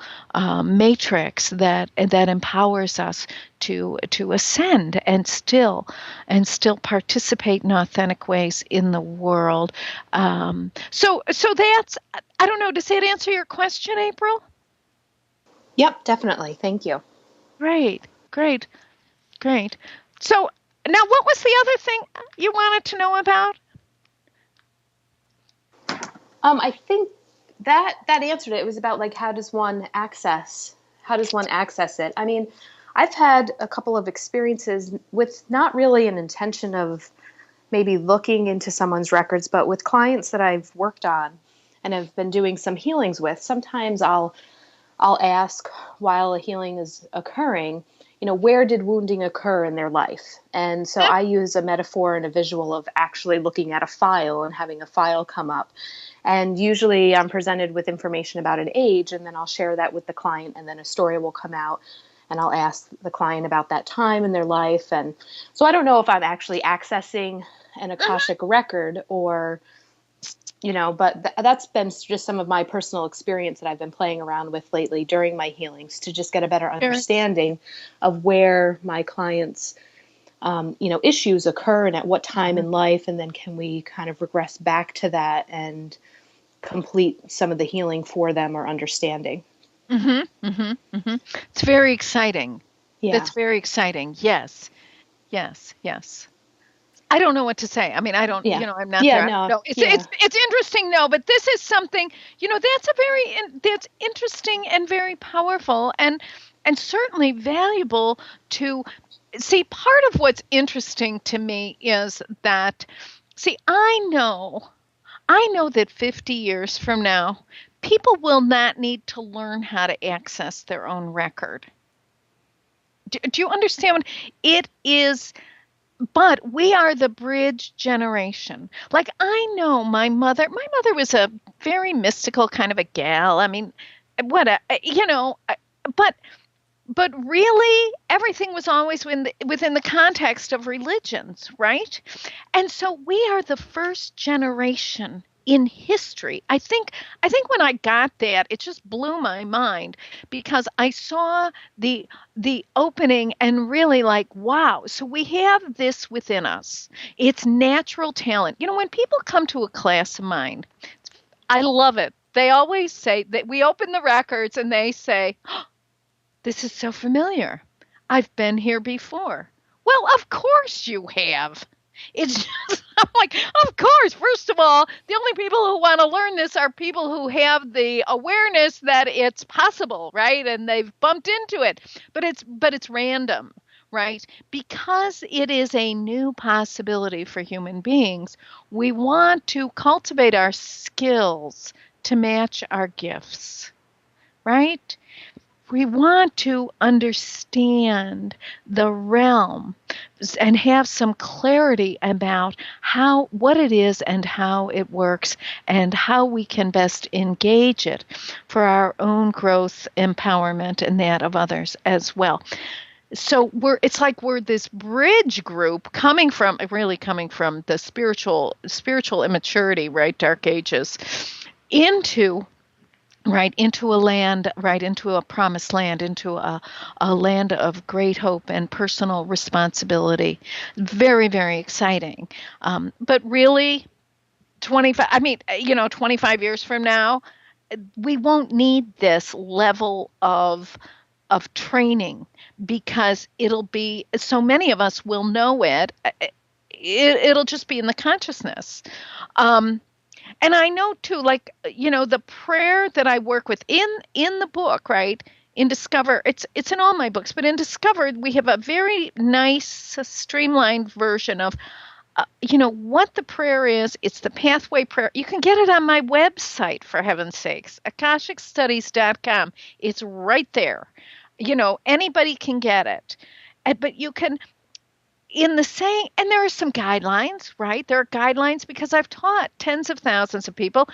[SPEAKER 2] matrix that empowers us to ascend and still participate in authentic ways in the world. So that's, I don't know, does that answer your question, April?
[SPEAKER 1] Yep, definitely. Thank you.
[SPEAKER 2] Great. So now what was the other thing you wanted to know about?
[SPEAKER 1] I think that answered it. It was about how does one access it? I mean, I've had a couple of experiences with not really an intention of maybe looking into someone's records, but with clients that I've worked on and have been doing some healings with. Sometimes I'll ask while a healing is occurring, where did wounding occur in their life? And so I use a metaphor and a visual of actually looking at a file and having a file come up. And usually I'm presented with information about an age, and then I'll share that with the client, and then a story will come out, and I'll ask the client about that time in their life. And so I don't know if I'm actually accessing an Akashic record or, but that's been just some of my personal experience that I've been playing around with lately during my healings to just get a better understanding of where my clients' issues occur and at what time in life, and then can we kind of regress back to that and complete some of the healing for them or understanding.
[SPEAKER 2] It's very exciting.
[SPEAKER 1] Yeah.
[SPEAKER 2] That's very exciting. Yes. I don't know what to say. I mean, I don't, I'm not there. No, it's interesting. No, but this is something, that's interesting and very powerful and certainly valuable to see. Part of what's interesting to me is that, I know that 50 years from now, people will not need to learn how to access their own record. Do you understand? It is, but we are the bridge generation. Like, I know my mother was a very mystical kind of a gal. I mean, but really everything was always within the context of religions, right? And so we are the first generation in history. I think when I got that, it just blew my mind because I saw the opening and really wow. So we have this within us. It's natural talent. When people come to a class of mine, I love it. They always say that we open the records and they say, oh, this is so familiar. I've been here before. Well, of course you have. It's just, I'm like, of course. First of all, the only people who want to learn this are people who have the awareness that it's possible, right? And they've bumped into it. But it's random, right? Because it is a new possibility for human beings, we want to cultivate our skills to match our gifts, right? We want to understand the realm and have some clarity about what it is and how it works and how we can best engage it for our own growth, empowerment, and that of others as well. So it's like we're this bridge group coming from the spiritual immaturity, right? Dark ages into into a land, into a promised land, into a land of great hope and personal responsibility. Very, very exciting. But really, 25, 25 years from now, we won't need this level of training because it'll be so many of us will know it'll just be in the consciousness. And I know too, like, the prayer that I work with in the book, right? In Discover, it's in all my books, but in Discover, we have a very nice, streamlined version of, what the prayer is. It's the pathway prayer. You can get it on my website, for heaven's sakes, akashicstudies.com. It's right there. Anybody can get it. But you can, in the same, and there are some guidelines, right? There are guidelines because I've taught tens of thousands of people.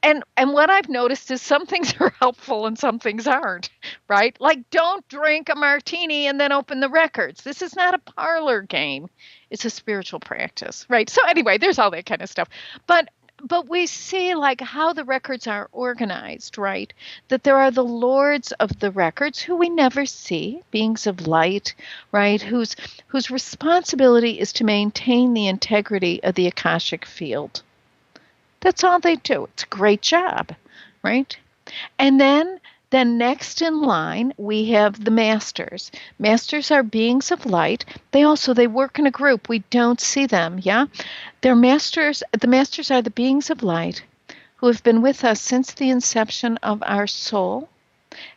[SPEAKER 2] And what I've noticed is some things are helpful and some things aren't, right? Like, don't drink a martini and then open the records. This is not a parlor game. It's a spiritual practice, right? So anyway, there's all that kind of stuff. But we see like how the records are organized, right? That there are the lords of the records who we never see, beings of light, right? Whose responsibility is to maintain the integrity of the Akashic field. That's all they do. It's a great job, right? And then next in line, we have the masters. Masters are beings of light. They work in a group. We don't see them, yeah? They're masters. The masters are the beings of light who have been with us since the inception of our soul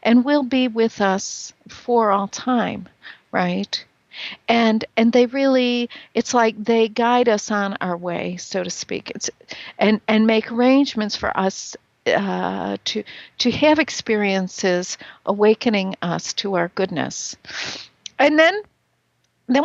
[SPEAKER 2] and will be with us for all time, right? And they really, it's like they guide us on our way, so to speak. And make arrangements for us to have experiences awakening us to our goodness. And then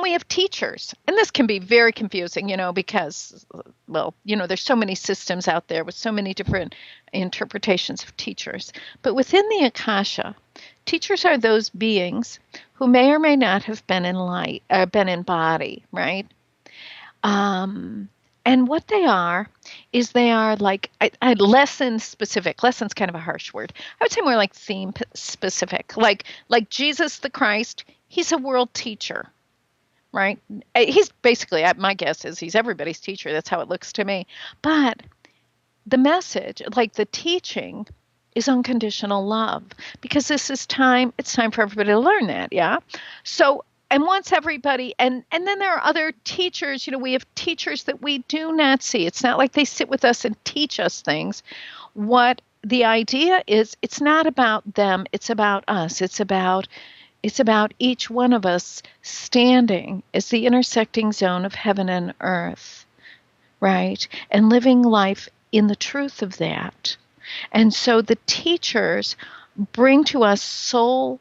[SPEAKER 2] we have teachers. And this can be very confusing, because, there's so many systems out there with so many different interpretations of teachers. But within the Akasha, teachers are those beings who may or may not have been in light, been in body, right? And what they are is they are like lesson specific. Lesson's kind of a harsh word. I would say more like theme specific. Like Jesus the Christ, he's a world teacher, right? He's basically, my guess is he's everybody's teacher. That's how it looks to me. But the message, like the teaching, is unconditional love, because it's time for everybody to learn that, yeah? So, and once everybody, and then there are other teachers, we have teachers that we do not see. It's not like they sit with us and teach us things. What the idea is, it's not about them, it's about us. It's about each one of us standing as the intersecting zone of heaven and earth, right? And living life in the truth of that. And so the teachers bring to us soul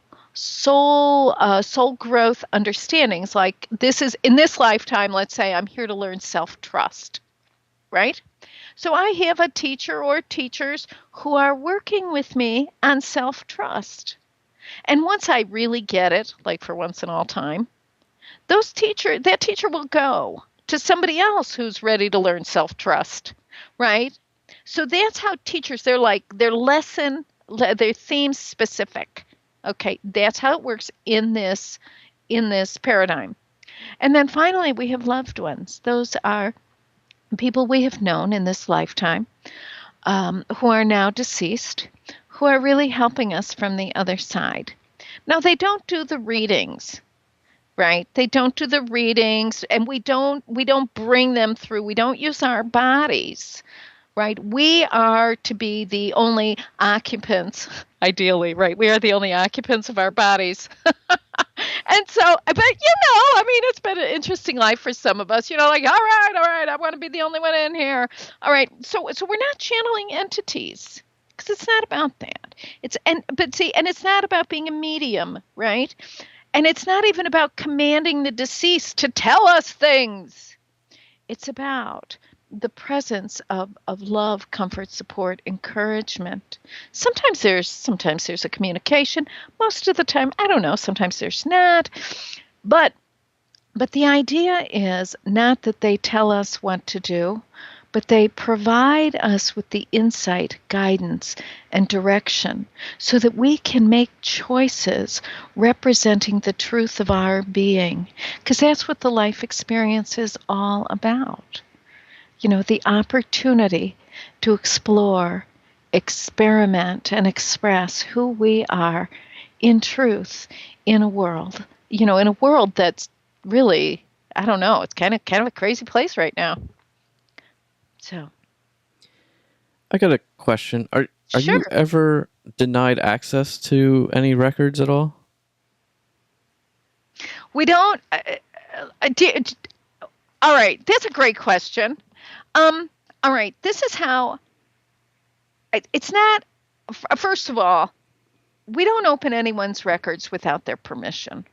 [SPEAKER 2] growth understandings. Like, this is in this lifetime, let's say I'm here to learn self-trust, right? So I have a teacher or teachers who are working with me on self-trust. And once I really get it, like for once and all time, that teacher will go to somebody else who's ready to learn self-trust, right? So that's how teachers, they're theme specific. Okay, that's how it works in this paradigm. And then finally, we have loved ones. Those are people we have known in this lifetime, who are now deceased, who are really helping us from the other side. Now, they don't do the readings, right? They don't do the readings, and we don't bring them through. We don't use our bodies. Right? We are to be the only occupants, ideally, right? We are the only occupants of our bodies. And so, but it's been an interesting life for some of us, like, all right, I want to be the only one in here. All right. So we're not channeling entities, because it's not about that. And it's not about being a medium, right? And it's not even about commanding the deceased to tell us things. It's about the presence of love, comfort, support, encouragement. Sometimes there's a communication. Most of the time, I don't know, sometimes there's not. But the idea is not that they tell us what to do, but they provide us with the insight, guidance, and direction so that we can make choices representing the truth of our being. Because that's what the life experience is all about. The opportunity to explore, experiment, and express who we are in truth in a world, that's really, I don't know, it's kind of a crazy place right now. So,
[SPEAKER 3] I got a question. Are
[SPEAKER 2] sure.
[SPEAKER 3] you ever denied access to any records at all?
[SPEAKER 2] We don't. All right, that's a great question. All right, this is how. It's not. First of all, we don't open anyone's records without their permission.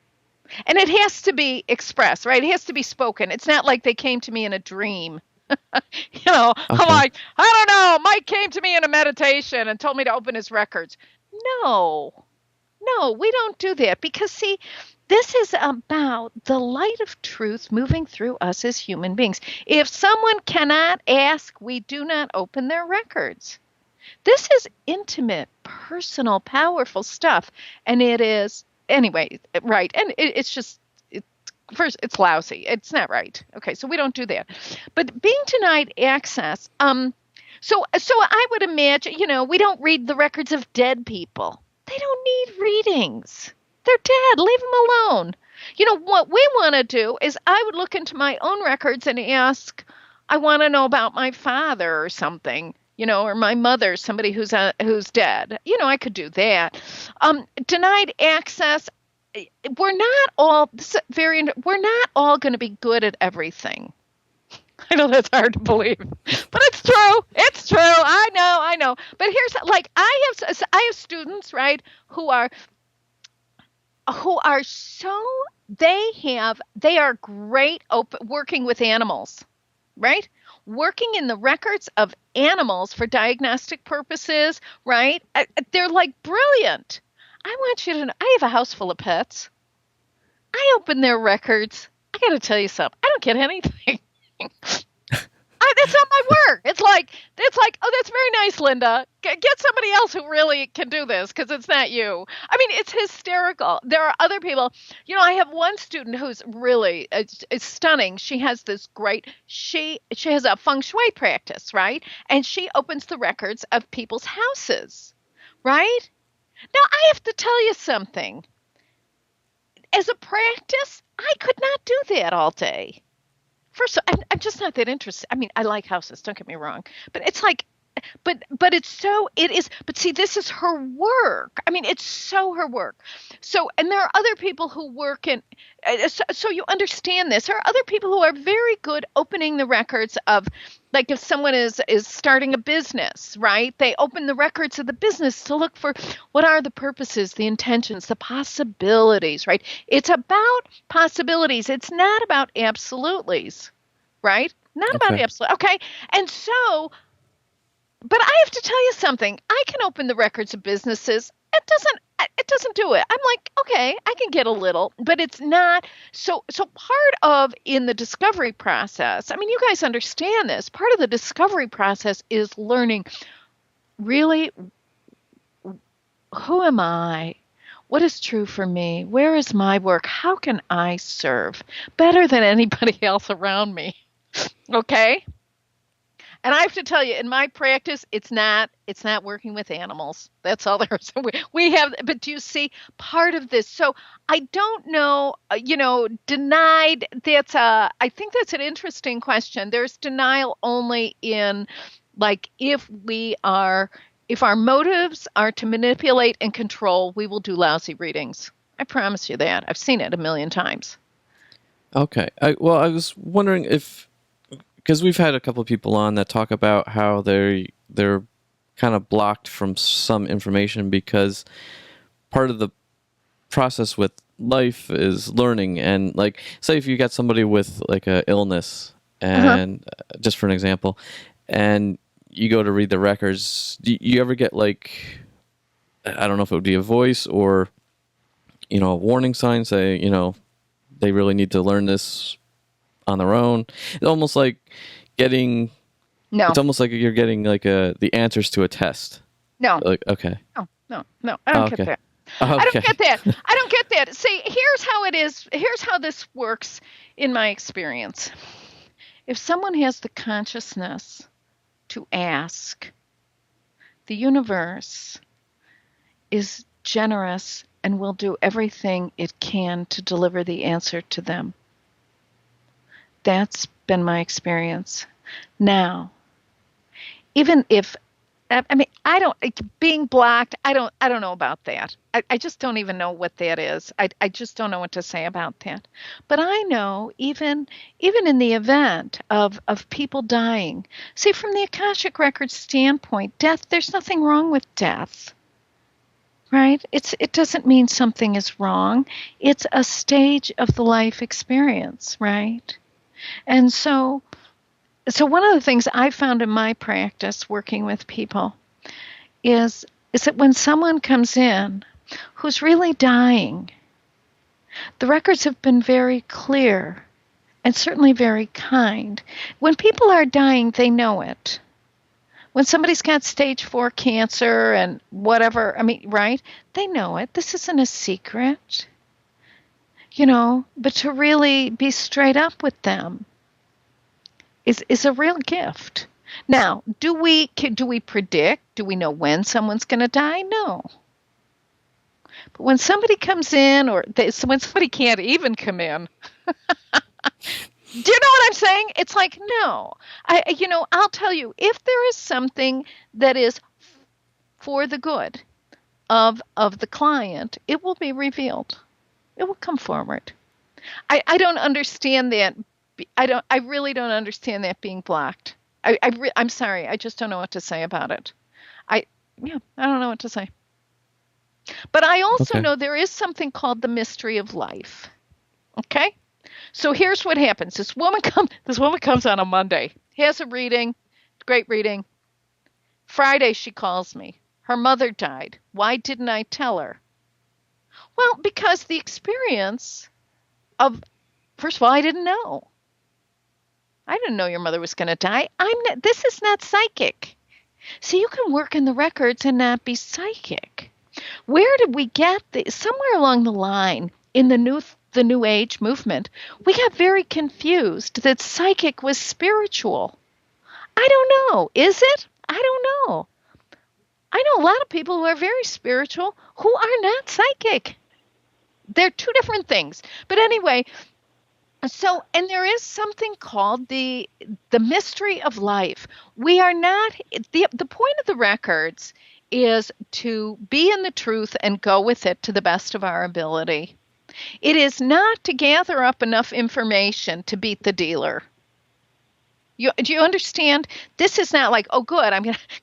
[SPEAKER 2] And it has to be expressed, right? It has to be spoken. It's not like they came to me in a dream.
[SPEAKER 3] Okay.
[SPEAKER 2] I'm like, I don't know. Mike came to me in a meditation and told me to open his records. No, we don't do that because, see, this is about the light of truth moving through us as human beings. If someone cannot ask, we do not open their records. This is intimate, personal, powerful stuff. And it is, anyway, right. And it's just, first, it's lousy. It's not right. Okay, so we don't do that. But being denied access, so I would imagine, we don't read the records of dead people. They don't need readings. They're dead. Leave them alone. What we want to do is I would look into my own records and ask, I want to know about my father or something, or my mother, somebody who's dead. I could do that. Denied access. We're not all going to be good at everything. I know that's hard to believe, but it's true. It's true. I know. But here's I have students, right, who are so they are great working with animals, right? Working in the records of animals for diagnostic purposes, right? They're like brilliant. I want you to know, I have a house full of pets. I open their records. I got to tell you something. I don't get anything. That's not my work. It's like, oh, that's very nice, Linda. Get somebody else who really can do this because it's not you. I mean, it's hysterical. There are other people. I have one student who's really it's stunning. She has this great. She has a feng shui practice, right? And she opens the records of people's houses, right? Now, I have to tell you something. As a practice, I could not do that all day. First, I'm just not that interested. I mean, I like houses, don't get me wrong. But it's like, but see, this is her work. I mean, it's so her work. So, and there are other people who work in, so you understand this. There are other people who are very good opening the records of, like if someone is starting a business, right? They open the records of the business to look for what are the purposes, the intentions, the possibilities, right? It's about possibilities. It's not about absolutes, right? Not about absolute. Okay. And so, but I have to tell you something. I can open the records of businesses. It doesn't do it. I'm like, okay, I can get a little, but it's not. So part of in the discovery process, I mean, you guys understand this. Part of the discovery process is learning really, who am I? What is true for me? Where is my work? How can I serve better than anybody else around me? Okay. And I have to tell you, in my practice, it's not working with animals. That's all there is. We have, but do you see part of this? So I don't know, denied. I think that's an interesting question. There's denial only in, like, if our motives are to manipulate and control, we will do lousy readings. I promise you that. I've seen it a million times.
[SPEAKER 3] Okay. I was wondering because we've had a couple of people on that talk about how they're kind of blocked from some information because part of the process with life is learning. And like, say if you got somebody with like a illness and just for an example, and you go to read the records, do you ever get like, I don't know if it would be a voice or, a warning sign say, they really need to learn this on their own? It's almost like getting,
[SPEAKER 2] No,
[SPEAKER 3] it's almost like you're getting like the answers to a test.
[SPEAKER 2] no,
[SPEAKER 3] Like, okay.
[SPEAKER 2] no. I don't get
[SPEAKER 3] Okay.
[SPEAKER 2] that.
[SPEAKER 3] Okay.
[SPEAKER 2] I don't get that. I don't get that. See, here's how it is. Here's how this works in my experience. If someone has the consciousness to ask, the universe is generous and will do everything it can to deliver the answer to them. That's been my experience. Now, even if being blocked, I don't know about that. I just don't even know what that is. I just don't know what to say about that. But I know even in the event of people dying, see, from the Akashic Records standpoint, death, there's nothing wrong with death. Right? It doesn't mean something is wrong. It's a stage of the life experience, right? And so one of the things I found in my practice working with people is that when someone comes in who's really dying, the records have been very clear and certainly very kind. When people are dying, they know it. When somebody's got stage 4 cancer and whatever, right? They know it. This isn't a secret, but to really be straight up with them is a real gift. Now, do we predict? Do we know when someone's going to die? No. But when somebody comes in, when somebody can't even come in, do you know what I'm saying? It's like, no. I'll tell you, if there is something that is for the good of the client, it will be revealed. It will come forward. I don't understand that. I really don't understand that being blocked. I'm sorry. I just don't know what to say about it. I don't know what to say. But I also know there is something called the mystery of life. Okay? So here's what happens. This woman comes on a Monday, has a reading, great reading. Friday she calls me. Her mother died. Why didn't I tell her? Well, because the experience of, first of all, I didn't know. I didn't know your mother was going to die. This is not psychic. See, you can work in the records and not be psychic. Where did we get somewhere along the line in the New Age movement, we got very confused that psychic was spiritual. I don't know. Is it? I don't know. I know a lot of people who are very spiritual who are not psychic. They're two different things. But anyway, and there is something called the mystery of life. We are not, the point of the records is to be in the truth and go with it to the best of our ability. It is not to gather up enough information to beat the dealer. Do you understand? This is not like, oh, good,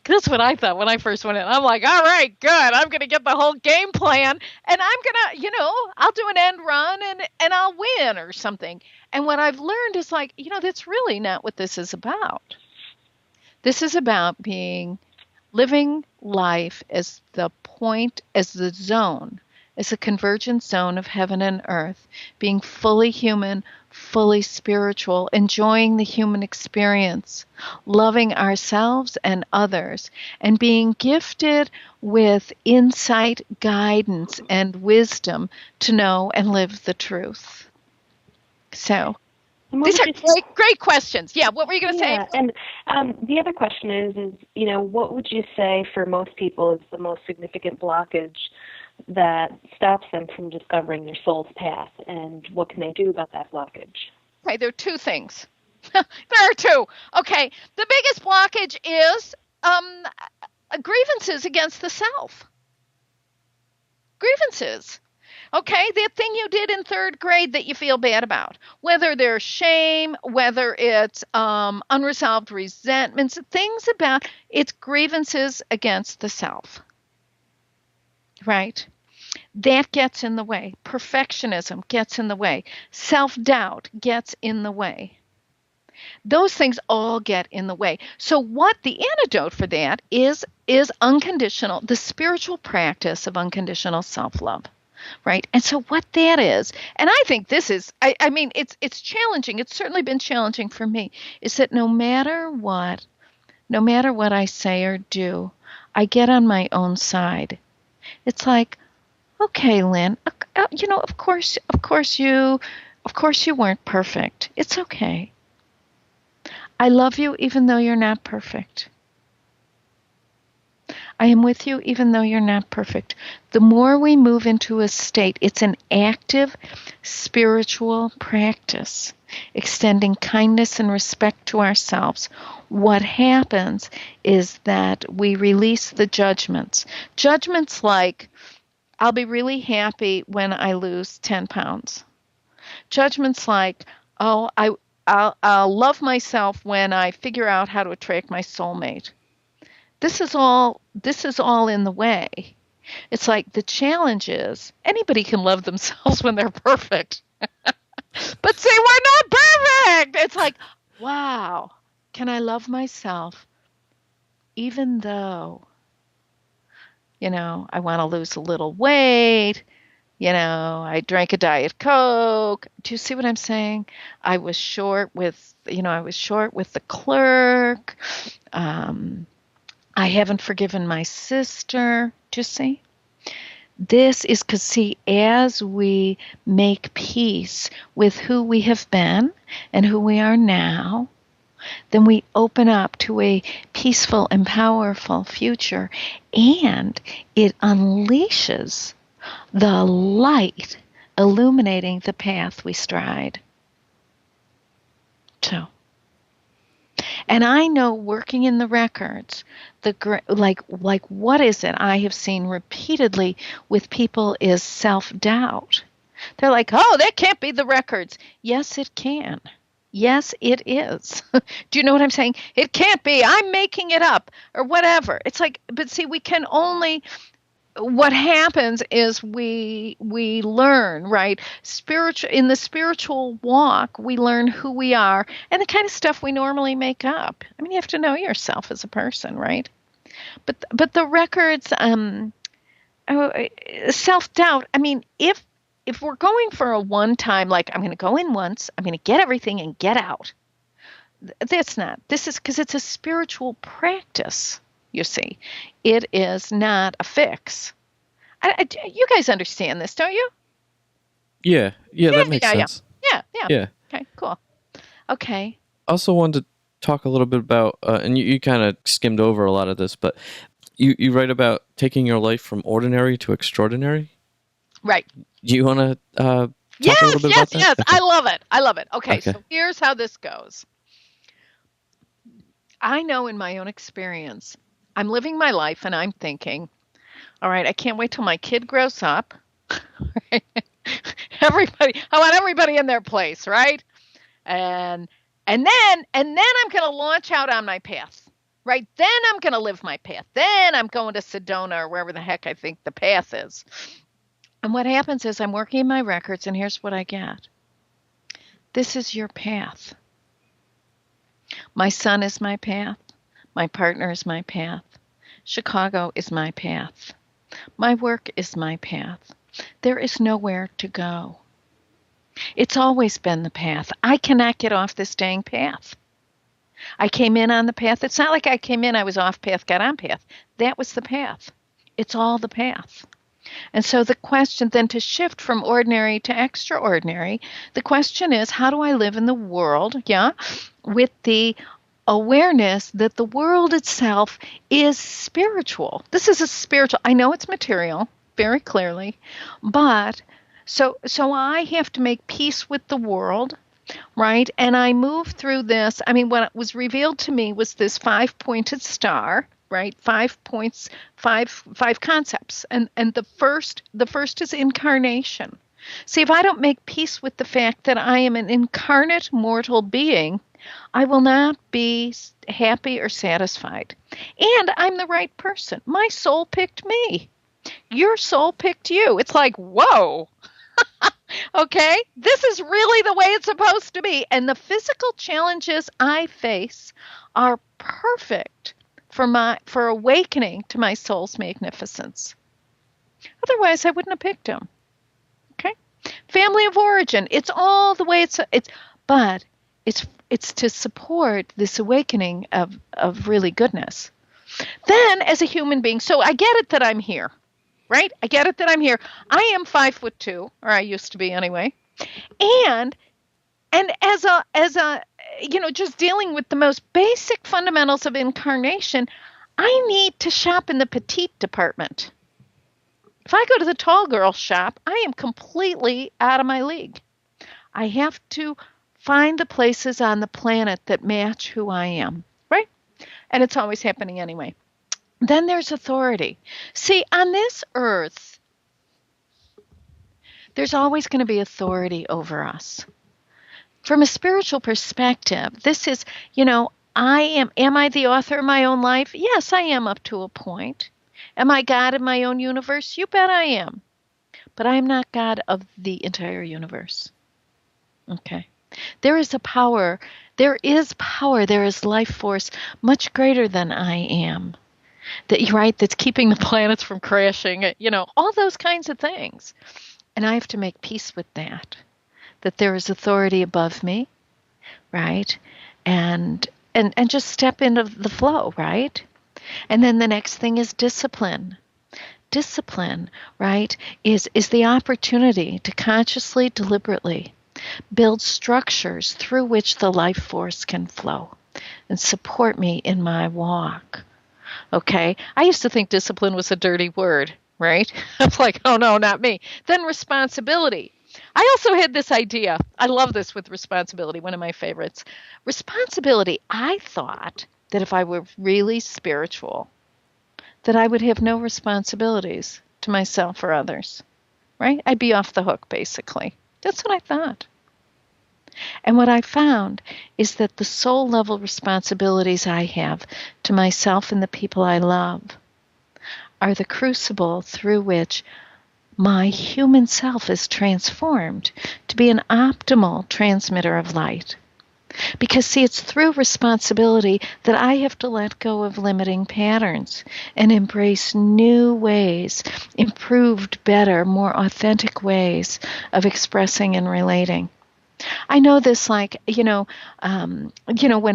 [SPEAKER 2] that's what I thought when I first went in. I'm like, all right, good, I'm going to get the whole game plan, and I'm going to, I'll do an end run, and I'll win or something. And what I've learned is like, that's really not what this is about. This is about living life as the point, as the zone, as a convergent zone of heaven and earth, being fully human, fully spiritual, enjoying the human experience, loving ourselves and others, and being gifted with insight, guidance, and wisdom to know and live the truth. So, these are great questions. Yeah, what were you going to say?
[SPEAKER 4] And the other question is, what would you say for most people is the most significant blockage that stops them from discovering their soul's path, and what can they do about that blockage?
[SPEAKER 2] Okay, there are two things. There are two. Okay, the biggest blockage is grievances against the self. Grievances. Okay, that thing you did in third grade that you feel bad about, whether there's shame, whether it's unresolved resentments, things about it's grievances against the self. Right? That gets in the way. Perfectionism gets in the way. Self-doubt gets in the way. Those things all get in the way. So what the antidote for that is unconditional, the spiritual practice of unconditional self-love. Right. And so what that is, and I think this is, I mean, it's challenging. It's certainly been challenging for me, is that no matter what I say or do, I get on my own side. It's like, okay, Lynn, of course you weren't perfect. It's okay. I love you even though you're not perfect. I am with you even though you're not perfect. The more we move into a state, it's an active spiritual practice, extending kindness and respect to ourselves. What happens is that we release the judgments. Judgments like, I'll be really happy when I lose 10 pounds. Judgments like, oh, I'll love myself when I figure out how to attract my soulmate. This is all in the way. It's like the challenge is anybody can love themselves when they're perfect. But see, we're not perfect. It's like, wow, can I love myself even though, I want to lose a little weight, I drank a Diet Coke. Do you see what I'm saying? I was short with the clerk. I haven't forgiven my sister. Do you see? This is because, see, as we make peace with who we have been and who we are now, then we open up to a peaceful and powerful future, and it unleashes the light illuminating the path we stride. So, and I know working in the records, like what is it I have seen repeatedly with people is self-doubt. They're like, oh, that can't be the records. Yes, it can. Yes, it is. Do you know what I'm saying? It can't be. I'm making it up or whatever. It's like, but see, we can only, what happens is we learn, right? In the spiritual walk, we learn who we are and the kind of stuff we normally make up. I mean, you have to know yourself as a person, right? But the records, self-doubt. I mean, if we're going for a one-time, like I'm going to go in once, I'm going to get everything and get out. That's not. This is because it's a spiritual practice. You see, it is not a fix. You guys understand this, don't you?
[SPEAKER 3] Yeah, that makes sense.
[SPEAKER 2] Yeah. Okay, cool. Okay.
[SPEAKER 3] Also wanted to talk a little bit about, and you kind of skimmed over a lot of this, but you write about taking your life from ordinary to extraordinary.
[SPEAKER 2] Right.
[SPEAKER 3] Do you want to talk a little bit about that?
[SPEAKER 2] Yes. I love it. Okay, so here's how this goes. I know in my own experience, I'm living my life and I'm thinking, all right, I can't wait till my kid grows up. I want everybody in their place, right? And then I'm going to launch out on my path, right? Then I'm going to live my path. Then I'm going to Sedona or wherever the heck I think the path is. And what happens is I'm working in my records, and here's what I get. This is your path. My son is my path. My partner is my path. Chicago is my path. My work is my path. There is nowhere to go. It's always been the path. I cannot get off this dang path. I came in on the path. It's not like I came in, I was off path, got on path. That was the path. It's all the path. And so the question then, to shift from ordinary to extraordinary, the question is, how do I live in the world, with the awareness that the world itself is spiritual. This is a spiritual, I know it's material, very clearly, but so I have to make peace with the world, right? And I move through this. I mean, what was revealed to me was this 5-pointed star, right? 5 points, five concepts. And the first is incarnation. See, if I don't make peace with the fact that I am an incarnate mortal being, I will not be happy or satisfied. And I'm the right person. My soul picked me. Your soul picked you. It's like, whoa. Okay? This is really the way it's supposed to be. And the physical challenges I face are perfect for awakening to my soul's magnificence. Otherwise, I wouldn't have picked him. Okay? Family of origin. It's all the way but it's to support this awakening of really goodness. Then as a human being, so I get it that I'm here. Right? I get it that I'm here. I am 5'2", or I used to be anyway. And as a just dealing with the most basic fundamentals of incarnation, I need to shop in the petite department. If I go to the tall girl shop, I am completely out of my league. I have to find the places on the planet that match who I am, right? And it's always happening anyway. Then there's authority. See, on this earth, there's always going to be authority over us. From a spiritual perspective, this is, am I the author of my own life? Yes, I am up to a point. Am I God in my own universe? You bet I am. But I am not God of the entire universe. Okay. There is power, there is life force much greater than I am. That's keeping the planets from crashing, all those kinds of things. And I have to make peace with that there is authority above me, right? And just step into the flow, right? And then the next thing is discipline. Discipline, right, is the opportunity to consciously, deliberately build structures through which the life force can flow and support me in my walk. Okay? I used to think discipline was a dirty word, right? I'm like, oh no, not me. Then responsibility. I also had this idea. I love this with responsibility, one of my favorites. Responsibility, I thought that if I were really spiritual, that I would have no responsibilities to myself or others, right? I'd be off the hook, basically. That's what I thought. And what I found is that the soul level responsibilities I have to myself and the people I love are the crucible through which my human self is transformed to be an optimal transmitter of light. Because, see, it's through responsibility that I have to let go of limiting patterns and embrace new ways, improved, better, more authentic ways of expressing and relating. I know this when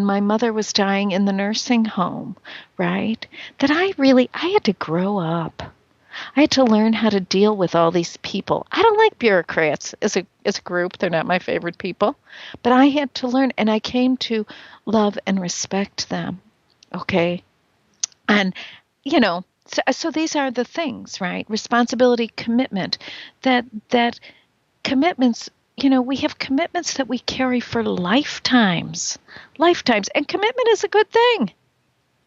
[SPEAKER 2] my mother was dying in the nursing home, right, that I had to grow up. I had to learn how to deal with all these people. I don't like bureaucrats as a group. They're not my favorite people. But I had to learn, and I came to love and respect them. Okay? And, so these are the things, right? Responsibility, commitment. That commitments, we have commitments that we carry for lifetimes. Lifetimes. And commitment is a good thing.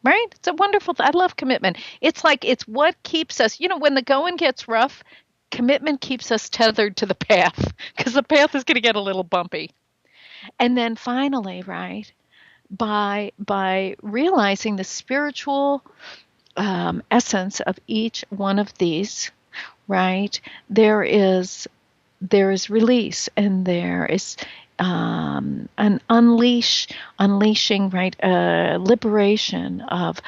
[SPEAKER 2] Right? It's a wonderful I love commitment. It's what keeps us, when the going gets rough, commitment keeps us tethered to the path because the path is going to get a little bumpy. And then finally, right, by realizing the spiritual essence of each one of these, right, there is release and there is an unleashing, right, liberation of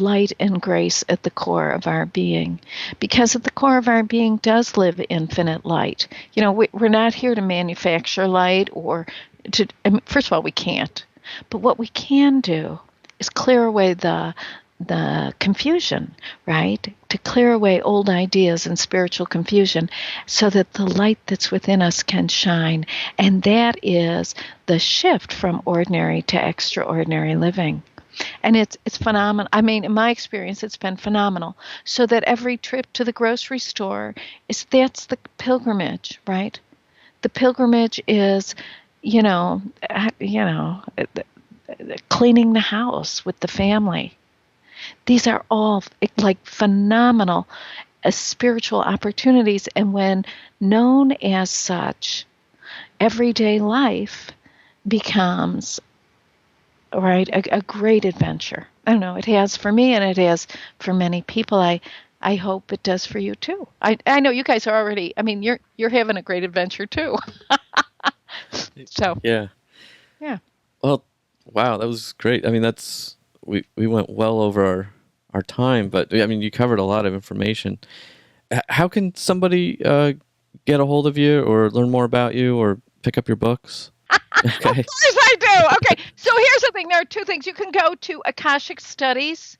[SPEAKER 2] light and grace at the core of our being, because at the core of our being does live infinite light. We're not here to manufacture light or to. First of all, we can't. But what we can do is clear away the confusion, right? To clear away old ideas and spiritual confusion so that the light that's within us can shine. And that is the shift from ordinary to extraordinary living. And it's phenomenal. I mean, in my experience, it's been phenomenal. So that every trip to the grocery store that's the pilgrimage, right? The pilgrimage is, cleaning the house with the family. These are all like phenomenal spiritual opportunities. And when known as such, everyday life becomes, right, a great adventure. I don't know, it has for me and it has for many people. I I hope it does for you too. I know you guys are already. I mean, you're having a great adventure too. So
[SPEAKER 3] Yeah.
[SPEAKER 2] yeah.
[SPEAKER 3] Well, wow, that was great. I mean, we went well over our time, but I mean, you covered a lot of information. How can somebody get a hold of you or learn more about you or pick up your books? Okay.
[SPEAKER 2] Of course I do. Okay. So here's the thing. There are two things. You can go to Akashic Studies,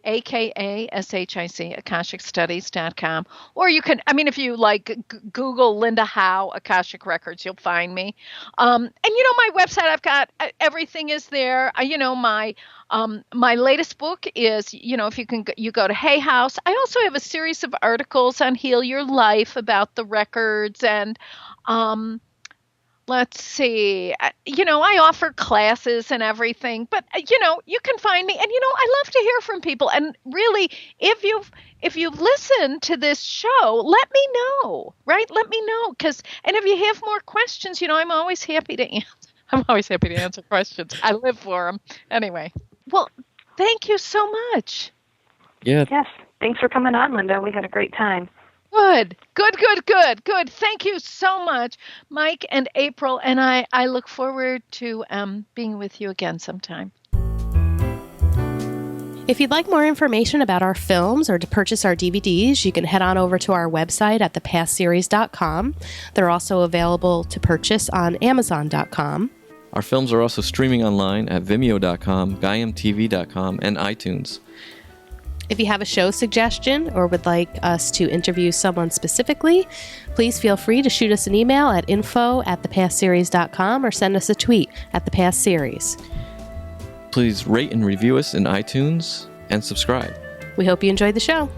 [SPEAKER 2] AKASHIC, AkashicStudies.com. Or you can, I mean, if you like Google Linda Howe, Akashic Records, you'll find me. And my website, I've got everything is there. My latest book is, if you go to Hay House. I also have a series of articles on Heal Your Life about the records and, let's see, I offer classes and everything, but you can find me, and I love to hear from people. And really, if you've listened to this show, let me know, right? Let me know, and if you have more questions, I'm always happy to answer. I'm always happy to answer questions. I live for them. Anyway, well, thank you so much.
[SPEAKER 3] Yeah.
[SPEAKER 4] Yes. Thanks for coming on, Linda. We had a great time.
[SPEAKER 2] Good. Thank you so much, Mike and April, and I look forward to being with you again sometime.
[SPEAKER 1] If you'd like more information about our films or to purchase our DVDs, you can head on over to our website at thepastseries.com. They're also available to purchase on amazon.com.
[SPEAKER 3] Our films are also streaming online at vimeo.com, gaiamtv.com, and iTunes.
[SPEAKER 1] If you have a show suggestion or would like us to interview someone specifically, please feel free to shoot us an email at info@thepastseries.com or send us a tweet at thepastseries.
[SPEAKER 3] Please rate and review us in iTunes and subscribe.
[SPEAKER 1] We hope you enjoyed the show.